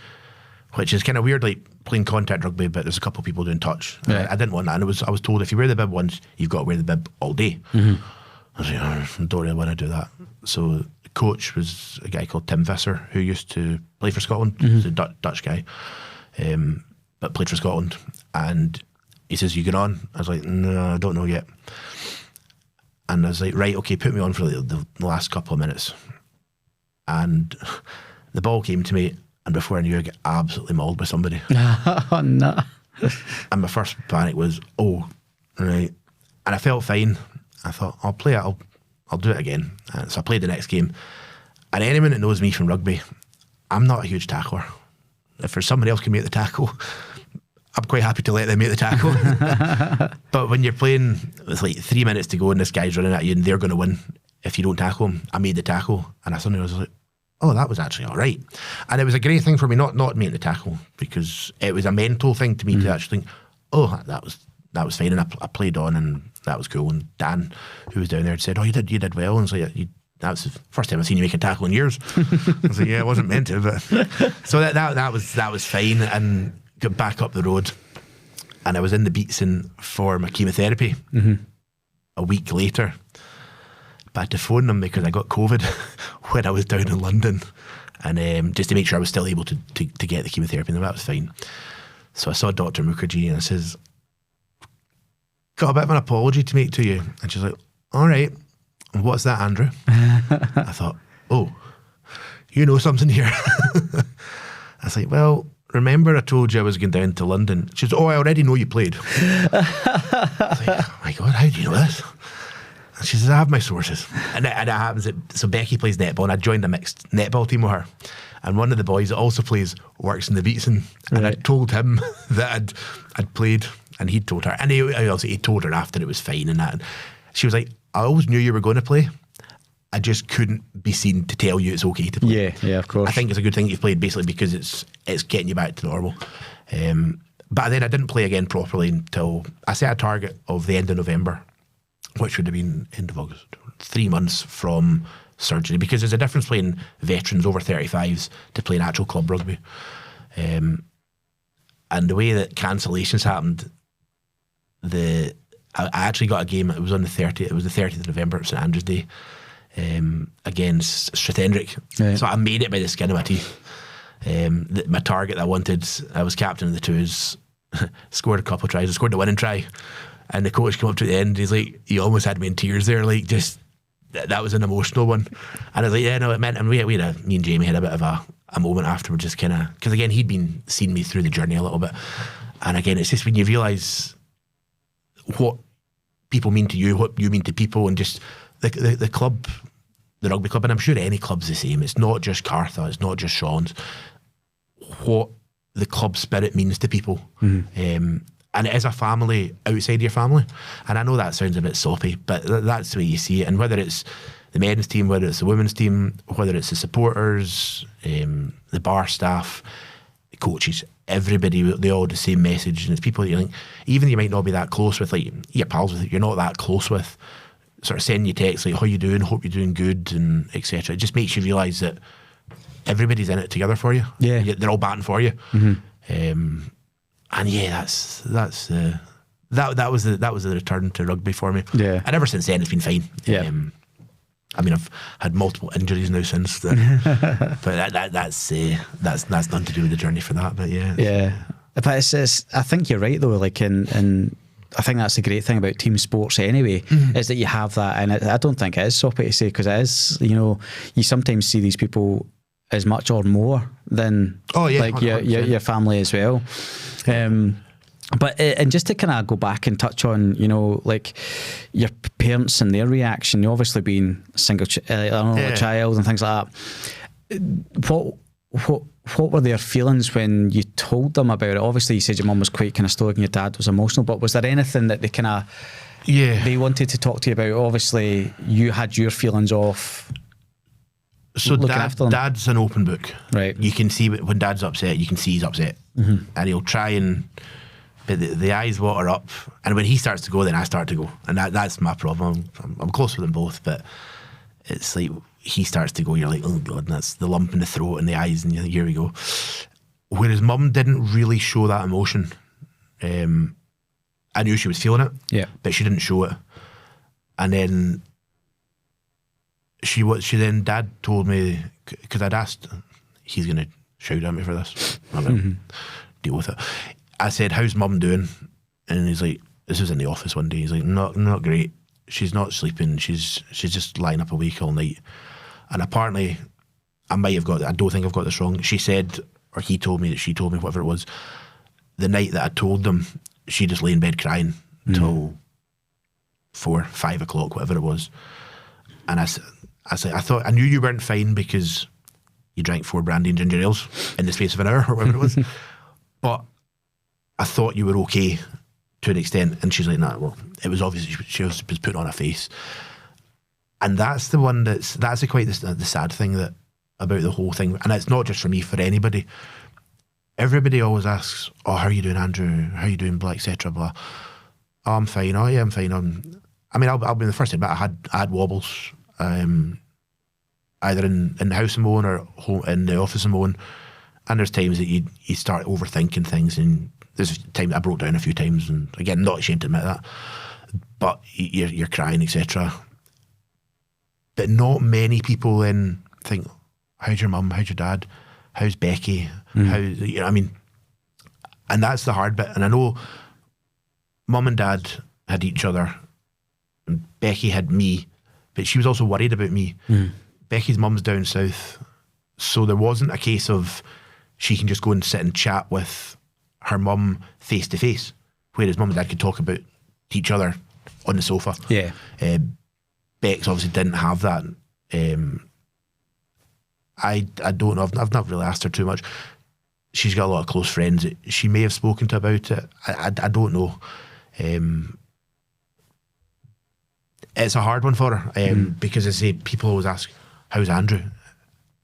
which is kind of weird, like playing contact rugby, but there's a couple of people doing touch.
Right.
I didn't want that. And I was told if you wear the bib once, you've got to wear the bib all day. I was like, "I don't really want to do that." So the coach was a guy called Tim Visser, who used to play for Scotland. He's a Dutch guy, but played for Scotland. And he says, "You get on?" I was like, "No, I don't know yet." And I was like, "Right, okay, put me on for the last couple of minutes." And the ball came to me, and before I knew, I got absolutely mauled by somebody.
Oh, no.
And my first panic was, "Oh, right." And I felt fine. I thought, I'll play it, I'll do it again. And so I played the next game. And anyone that knows me from rugby, I'm not a huge tackler. If there's somebody else can make the tackle, I'm quite happy to let them make the tackle. But when you're playing with like 3 minutes to go and this guy's running at you and they're going to win if you don't tackle him, I made the tackle, and I suddenly was like, "Oh, that was actually all right." And it was a great thing for me not making the tackle, because it was a mental thing to me to actually think, "Oh, that was fine," and I played on, and that was cool. And Dan, who was down there, said, "Oh, you did well." And it's like, "That was the first time I've seen you make a tackle in years." I was like, "Yeah, it wasn't meant to," but so that was fine. And got back up the road, and I was in the Beatson for my chemotherapy a week later. But I had to phone them because I got COVID when I was down in London, and just to make sure I was still able to get the chemotherapy, and that was fine. So I saw Dr. Mukherjee, and I says, "Got a bit of an apology to make to you." And she's like, "All right, what's that, Andrew?" I thought, "Oh, you know something here." I was like, "Well, remember I told you I was going down to London?" She says, "Oh, I already know you played." I was like, "Oh my God, how do you know this?" And she says, "I have my sources." And it happens that, so Becky plays netball, and I joined a mixed netball team with her. And one of the boys that also plays works in the Beatson. And I told him that I'd played, and he'd told her. And he told her after it was fine and that. And she was like, "I always knew you were going to play. I just couldn't be seen to tell you it's okay to play."
Yeah, of course.
I think it's a good thing you've played, basically, because it's getting you back to normal. But then I didn't play again properly until I set a target of the end of November, which would have been end of August, 3 months from surgery, because there's a difference playing veterans over 35s to playing actual club rugby. And the way that cancellations happened, I actually got a game. It was on the 30th. It was the 30th of November. It was St Andrew's Day against Strathendrick. Right. So I made it by the skin of my teeth. My target that I wanted, I was captain of the twos, scored a couple of tries. I scored the winning try, and the coach came up to the end. He's like, "You almost had me in tears there." Like, just that was an emotional one. And I was like, "Yeah, no, it meant." And me and Jamie had a bit of a moment afterwards, just kind of, because again, he'd been seeing me through the journey a little bit. And again, it's just when you realise what people mean to you, what you mean to people, and just the club, the rugby club, and I'm sure any club's the same. It's not just Cartha, it's not just Sean's. What the club spirit means to people. And it is a family outside your family. And I know that sounds a bit soppy, but that's the way you see it. And whether it's the men's team, whether it's the women's team, whether it's the supporters, the bar staff, the coaches, everybody, they all the same message. And it's people that you think, even you might not be that close with, like your pals with, you're not that close with, sort of sending you texts like, "How you doing? Hope you're doing good," and etc. It just makes you realise that everybody's in it together for you.
Yeah.
They're all batting for you. And yeah, that was the return to rugby for me.
Yeah.
And ever since then, it's been fine.
Yeah.
I mean, I've had multiple injuries now since, but that's nothing to do with the journey for that. But yeah,
Yeah, but it's I think you're right though. Like in I think that's the great thing about team sports anyway, is that you have that, and I don't think it is soppy to say, because it is. You know, you sometimes see these people as much or more than like your family as well. But and just to kind of go back and touch on, you know, like your parents and their reaction, you obviously being a single child and things like that. What were their feelings when you told them about it? Obviously, you said your mum was quite kind of stoic and your dad was emotional, but was there anything that they kind of they wanted to talk to you about? Obviously, you had your feelings off.
So Dad's an open book,
right?
You can see when Dad's upset, you can see he's upset, and he'll try and. But the eyes water up, and when he starts to go, then I start to go, and that's my problem. I'm close with them both, but it's like he starts to go, you're like, oh God, and that's the lump in the throat and the eyes, and here we go. Whereas Mum didn't really show that emotion. I knew she was feeling it, but she didn't show it. And then Dad told me, because I'd asked, he's going to shout at me for this. I'm going to deal with it. I said, how's Mum doing? And he's like, this was in the office one day. He's like, not great. She's not sleeping. She's just lying up awake all night. And apparently, I don't think I've got this wrong. She said, or he told me that she told me, whatever it was, the night that I told them, she just lay in bed crying till 4, 5 o'clock, whatever it was. And I said, I knew you weren't fine because you drank 4 brandy and ginger ales in the space of an hour or whatever it was. But I thought you were okay to an extent. And she's like, nah, well, it was obvious she was putting on a face. And that's the one that's quite the sad thing about the whole thing. And it's not just for me, for anybody. Everybody always asks, oh, how are you doing, Andrew? How are you doing, blah, etc. blah. Oh, I'm fine. Oh, yeah, I'm fine. I'll be the first to admit I had wobbles, either in the house I'm on or in the office I'm on. And there's times that you start overthinking things, and there's times I broke down a few times, and again, not ashamed to admit that, but you're crying, etc. But not many people then think, how's your mum, how's your dad, how's Becky, how, you know, I mean, and that's the hard bit. And I know Mum and Dad had each other, and Becky had me, but she was also worried about me. Becky's mum's down south, so there wasn't a case of she can just go and sit and chat with her mum face to face, whereas Mum and Dad could talk about each other on the sofa.
Yeah.
Bex obviously didn't have that. I don't know. I've not really asked her too much. She's got a lot of close friends that she may have spoken to about it. I don't know. It's a hard one for her because, as I say, people always ask, how's Andrew?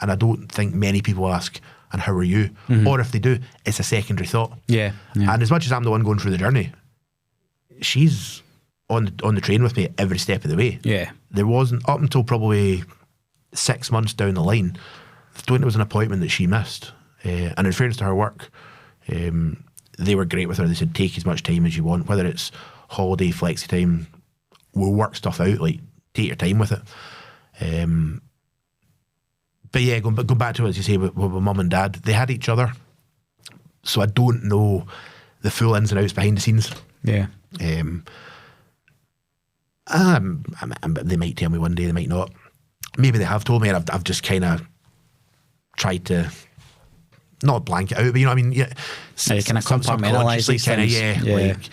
And I don't think many people ask, and how are you? Or if they do, it's a secondary thought. Yeah. And as much as I'm the one going through the journey, she's on the train with me every step of the way. Yeah. There wasn't, up until probably 6 months down the line, I don't think there was an appointment that she missed. And in fairness to her work, they were great with her. They said, take as much time as you want, whether it's holiday, flexi time, we'll work stuff out, like, take your time with it. But yeah, going back to what you say with Mum and Dad, they had each other, so I don't know the full ins and outs behind the scenes. Yeah. They might tell me one day, they might not. Maybe they have told me, and I've just kind of tried to not blank it out, but you know what I mean? Yeah, you kind of compartmentalise these things. Yeah. Like,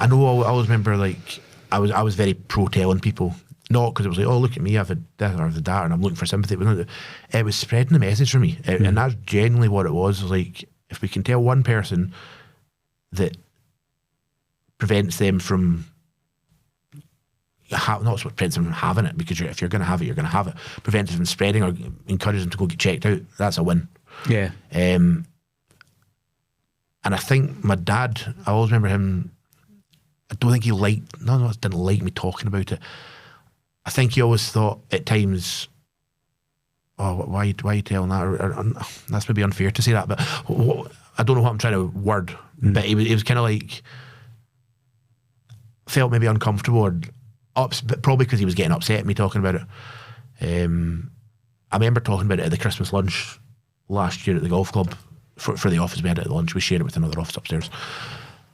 I know. I always remember, like, I was very pro telling people. Not because it was like, oh, look at me, I've had this or the that, and I'm looking for sympathy. It was spreading the message for me. And that's genuinely what it was. Like, if we can tell one person that prevents them from, not prevents them from having it, because if you're going to have it, you're going to have it. Prevents them from spreading or encourages them to go get checked out, that's a win. Yeah. And I think my dad, I always remember him, I don't think he didn't like me talking about it. I think he always thought at times, oh, why are you telling that? Or that's maybe unfair to say that, but I don't know what I'm trying to word, but he was kind of like, felt maybe uncomfortable or but probably because he was getting upset at me talking about it. I remember talking about it at the Christmas lunch last year at the golf club for the office. We had it at lunch. We shared it with another office upstairs,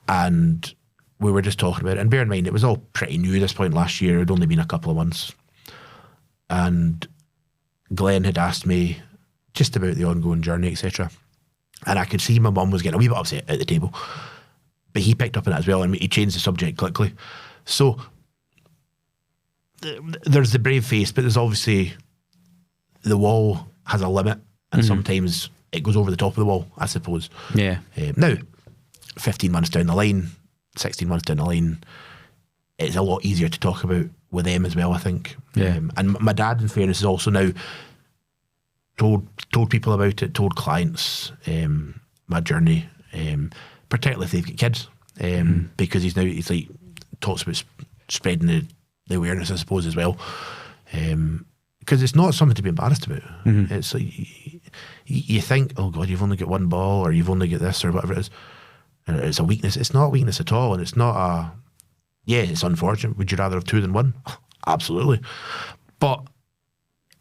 and we were just talking about it. And bear in mind, it was all pretty new at this point last year. It had only been a couple of months, and Glenn had asked me just about the ongoing journey, etc. And I could see my mum was getting a wee bit upset at the table, but he picked up on it as well, and he changed the subject quickly. So there's the brave face, but there's obviously the wall has a limit, and sometimes it goes over the top of the wall, I suppose.
Yeah.
Now, 15 months down the line, 16 months down the line, it's a lot easier to talk about with them as well, I think.
Yeah.
And my dad, in fairness, has also now told people about it, told clients my journey, particularly if they've got kids, because he's like talks about spreading the awareness, I suppose, as well. Because it's not something to be embarrassed about. It's like you think, oh God, you've only got one ball, or you've only got this, or whatever it is. And it's a weakness. It's not a weakness at all, and it's not a. Yeah, it's unfortunate. Would you rather have two than one? Absolutely, but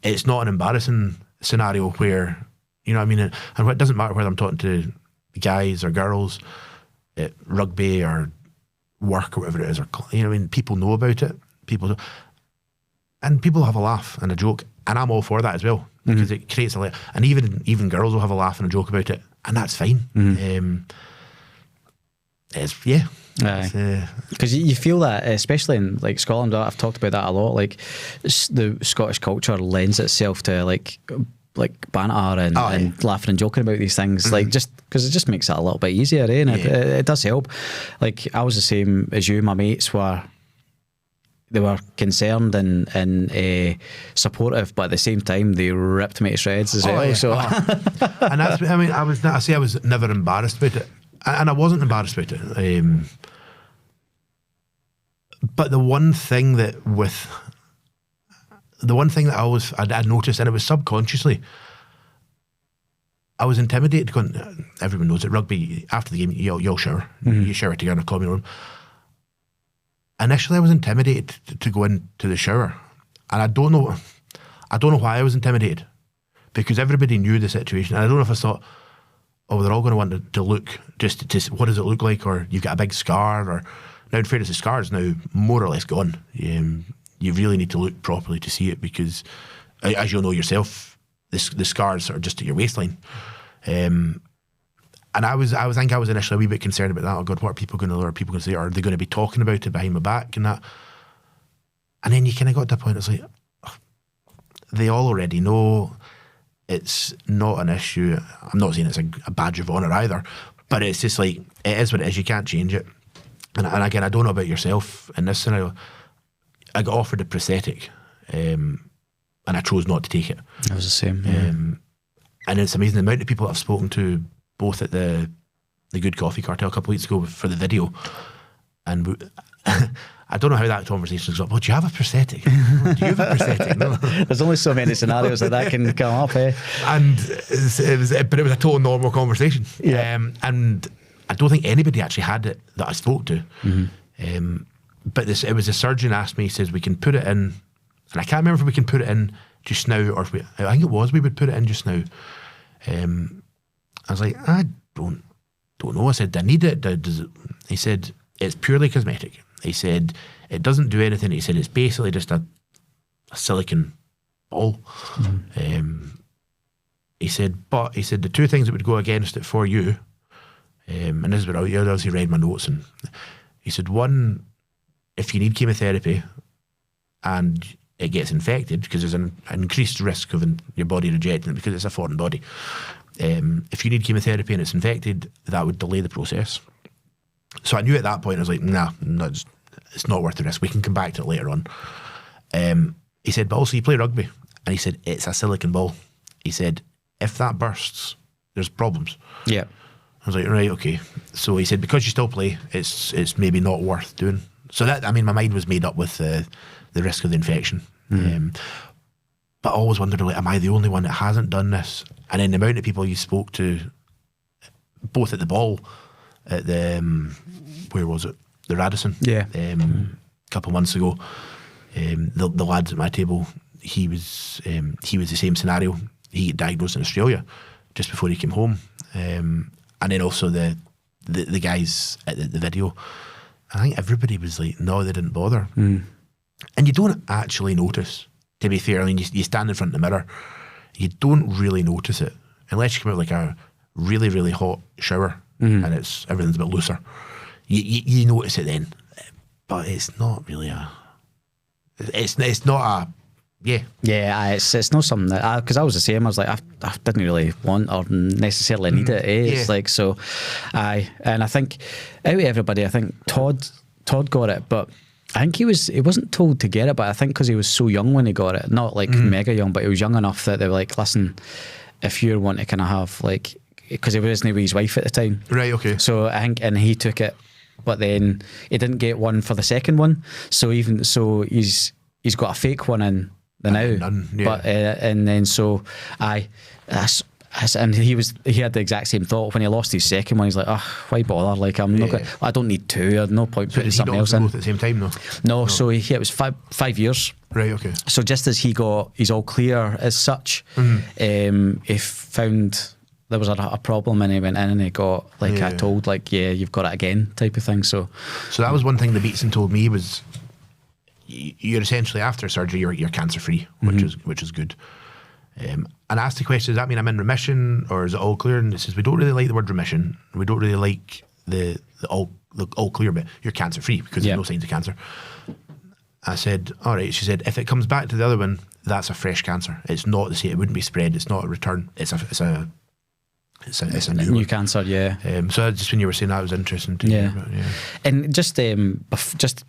it's not an embarrassing scenario where, you know what I mean. And it doesn't matter whether I'm talking to guys or girls at rugby or work or whatever it is, or you know what I mean. People know about it. People do. And people have a laugh and a joke, and I'm all for that as well, because it creates and even girls will have a laugh and a joke about it, and that's fine.
Because you feel that, especially in like Scotland. I've talked about that a lot. Like the Scottish culture lends itself to like banter and laughing and joking about these things, like just because it just makes it a little bit easier, and it does help. Like I was the same as you. My mates were. They were concerned and supportive, but at the same time, they ripped me to shreds as well.
Yeah.
So,
and that's, I mean, I was never embarrassed about it, and I wasn't embarrassed about it. But the one thing that I'd noticed, and it was subconsciously, I was intimidated. Everyone knows it. Rugby, after the game, you'll shower. You shower together in a common room. Initially, I was intimidated to go into the shower, and I don't know why I was intimidated, because everybody knew the situation, and I don't know if I thought, oh, they're all going to want to look just to what does it look like, or you've got a big scar, or now in fairness, the scar is now more or less gone. You really need to look properly to see it, because as you'll know yourself, the scars are just at your waistline. And I was initially a wee bit concerned about that. Oh God, what are people going to learn? Are people going to say? Are they going to be talking about it behind my back and that? And then you kind of got to a point. It's like they all already know. It's not an issue. I'm not saying it's a badge of honour either, but it's just like it is what it is. You can't change it. And again, I don't know about yourself in this scenario. I got offered a prosthetic, and I chose not to take it.
I was the same.
And it's amazing the amount of people I've spoken to, both at the Good Coffee Cartel a couple of weeks ago for the video, and I don't know how that conversation goes up. Oh, do you have a prosthetic? Do you have a prosthetic? No.
There's only so many scenarios that can come up.
And it was a total normal conversation.
Yeah.
And I don't think anybody actually had it that I spoke to. But it was a surgeon asked me. He says we can put it in, and I can't remember if we can put it in just now, or if I think it was we would put it in just now. I was like, I don't know. I said, do I need it? Does it? He said, it's purely cosmetic. He said, it doesn't do anything. He said, it's basically just a silicone ball. He said, the two things that would go against it for you, and this is what I obviously read my notes, and he said, one, if you need chemotherapy and it gets infected, because there's an increased risk of your body rejecting it because it's a foreign body. If you need chemotherapy and it's infected, that would delay the process. So I knew at that point, I was like, nah, it's not worth the risk. We can come back to it later on. He said, but also you play rugby. And he said, it's a silicone ball. He said, if that bursts, there's problems.
Yeah.
I was like, right, okay. So he said, because you still play, it's maybe not worth doing. So that, I mean, my mind was made up with the risk of the infection. But I always wondered, like, am I the only one that hasn't done this? And then the amount of people you spoke to both at the ball at the where was it? The Radisson.
Yeah.
A couple of months ago. The lads at my table, he was the same scenario. He got diagnosed in Australia just before he came home, and then also the guys at the video. I think everybody was like, no, they didn't bother. And you don't actually notice, to be fair. I mean, you stand in front of the mirror, you don't really notice it unless you come out like a really, really hot shower and everything's a bit looser. You notice it then, but it's not really it's not a
it's not something that because I was the same. I was like, I didn't really want or necessarily need it. It's like so. And I think out of everybody, I think Todd got it, but I think he wasn't told to get it. But I think because he was so young when he got it, not like mega young, but he was young enough that they were like, listen, if you want to kind of have like, because he wasn't with his wife at the time,
right? Okay.
So I think, and he took it, but then he didn't get one for the second one. So even so, he's got a fake one in the now.
None, yeah.
But and then so and he had the exact same thought when he lost his second one. He's like, oh, why bother? Like I'm not. I don't need two. There's no point putting something else in.
Both at the same time, though.
No. So it was 5 years.
Right. Okay.
So just as he got his all clear as such, he found there was a problem and he went in and he got told like, yeah, you've got it again type of thing. So
that was one thing the Beatson told me was, you're essentially after surgery, you're cancer free, which is good. And I asked the question, does that mean I'm in remission or is it all clear? And it says we don't really like the word remission. We don't really like the all clear bit. You're cancer free because there's no signs of cancer. I said, all right. She said, if it comes back to the other one, that's a fresh cancer. It's not the same. It wouldn't be spread. It's not a return. It's a new
cancer, yeah.
So just when you were saying that, was interesting to hear about,
And just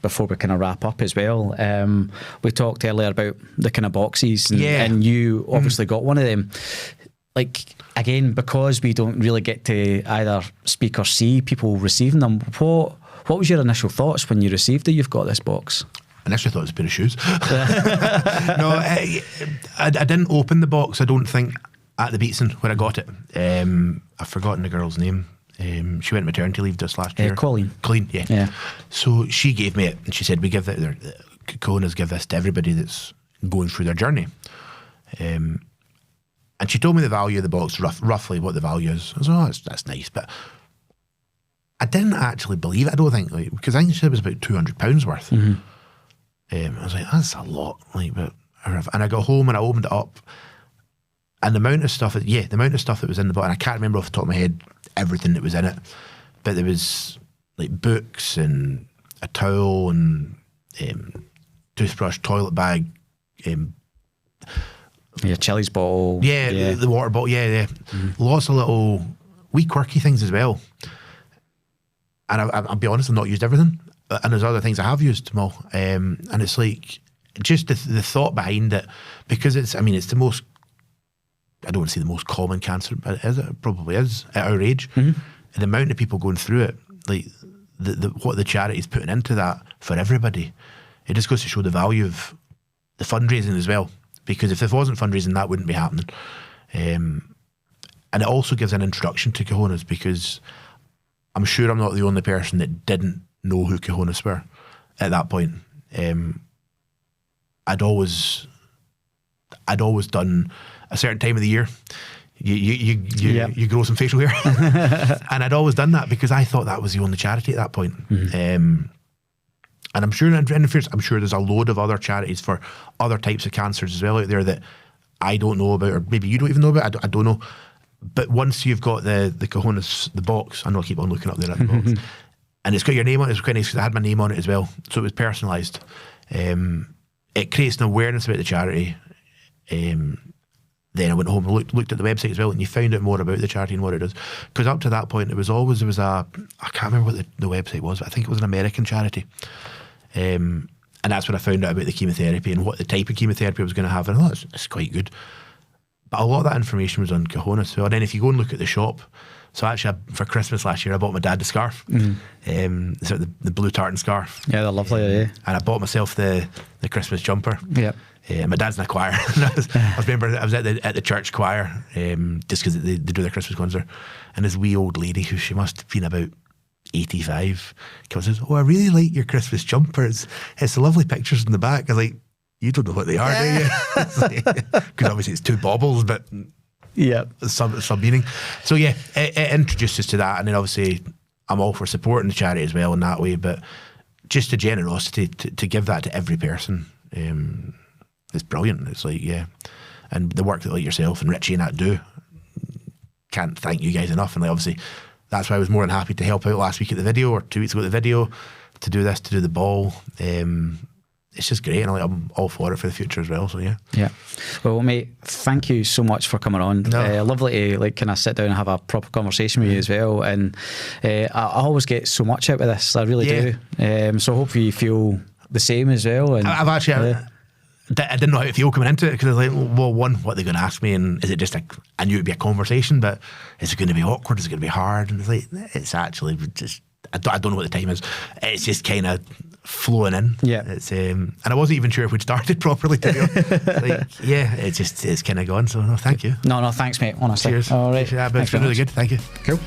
before we kind of wrap up as well, we talked earlier about the kind of boxes, and you obviously got one of them. Like again, because we don't really get to either speak or see people receiving them. What was your initial thoughts when you received it? You've got this box.
I initially thought it was a pair of shoes. No, I didn't open the box. I don't think. At the Beatson where I got it. I've forgotten the girl's name. She went maternity leave just last year.
Colleen,
yeah. So she gave me it and she said, we give it, Cahonas give this to everybody that's going through their journey. And she told me the value of the box, roughly what the value is. I was like, oh, that's nice. But I didn't actually believe it, I don't think, because I think she said it was about £200 worth. I was like, that's a lot. And I got home and I opened it up. And the amount of stuff that was in the box, and I can't remember off the top of my head everything that was in it, but there was like books and a towel and toothbrush, toilet bag,
Chili's bottle,
the water bottle, lots of little wee quirky things as well. And I'll be honest, I've not used everything, and there's other things I have used them all, and it's like just the thought behind it, because it's the most. I don't want to say the most common cancer, but it probably is at our age. And the amount of people going through it, like what the charity's putting into that for everybody, it just goes to show the value of the fundraising as well. Because if there wasn't fundraising, that wouldn't be happening. And it also gives an introduction to Cahonas, because I'm sure I'm not the only person that didn't know who Cahonas were at that point. I'd always done a certain time of the year, you grow some facial hair, and I'd always done that because I thought that was the only charity at that point. And I'm sure, I'm sure there's a load of other charities for other types of cancers as well out there that I don't know about, or maybe you don't even know about. I don't know. But once you've got the Cahonas, the box, I know I keep on looking up there at the box, and it's got your name on it. It's quite nice because I had my name on it as well, so it was personalised. It creates an awareness about the charity. Then I went home and looked at the website as well, and you found out more about the charity and what it is. Because up to that point, there was I can't remember what the website was, but I think it was an American charity. And that's when I found out about the chemotherapy and what the type of chemotherapy I was going to have. And I thought, it's quite good. But a lot of that information was on Cahonas. So, and then if you go and look at the shop, so actually for Christmas last year I bought my dad the scarf, sort of the blue tartan scarf.
Yeah, they're lovely. And
I bought myself the Christmas jumper.
Yeah.
My dad's in a choir. I was at the church choir, just because they do their Christmas concert, and this wee old lady who she must have been about 85 comes and says, "Oh, I really like your Christmas jumper. It's the lovely pictures in the back." I was like, "You don't know what they are, do you?" Because obviously it's two baubles, but some meaning. So yeah, it introduced us to that, and then obviously I'm all for supporting the charity as well in that way, but just the generosity to give that to every person. It's brilliant. It's like, yeah. And the work that like yourself and Richie and that do, can't thank you guys enough. And like, obviously that's why I was more than happy to help out last week at the video, or 2 weeks ago at the video, to do this, to do the ball. It's just great, and I'm all for it for the future as well. So yeah.
Well, mate, thank you so much for coming on. Lovely to kind of sit down and have a proper conversation with you as well. And I always get so much out of this. I really do. So hopefully you feel the same as well. And
I've actually. I didn't know how to feel coming into it, because I was like, well, one, what are they going to ask me, and is it just I knew it'd be a conversation, but is it going to be awkward? Is it going to be hard? And it's like, it's actually just, I don't know what the time is. It's just kind of flowing in.
Yeah.
It's and I wasn't even sure if we'd started properly, to be honest. It's kind of gone. So no, thank you.
No, thanks, mate. Honestly.
Cheers.
All right.
Yeah, but it's been really good. Thank you.
Cool.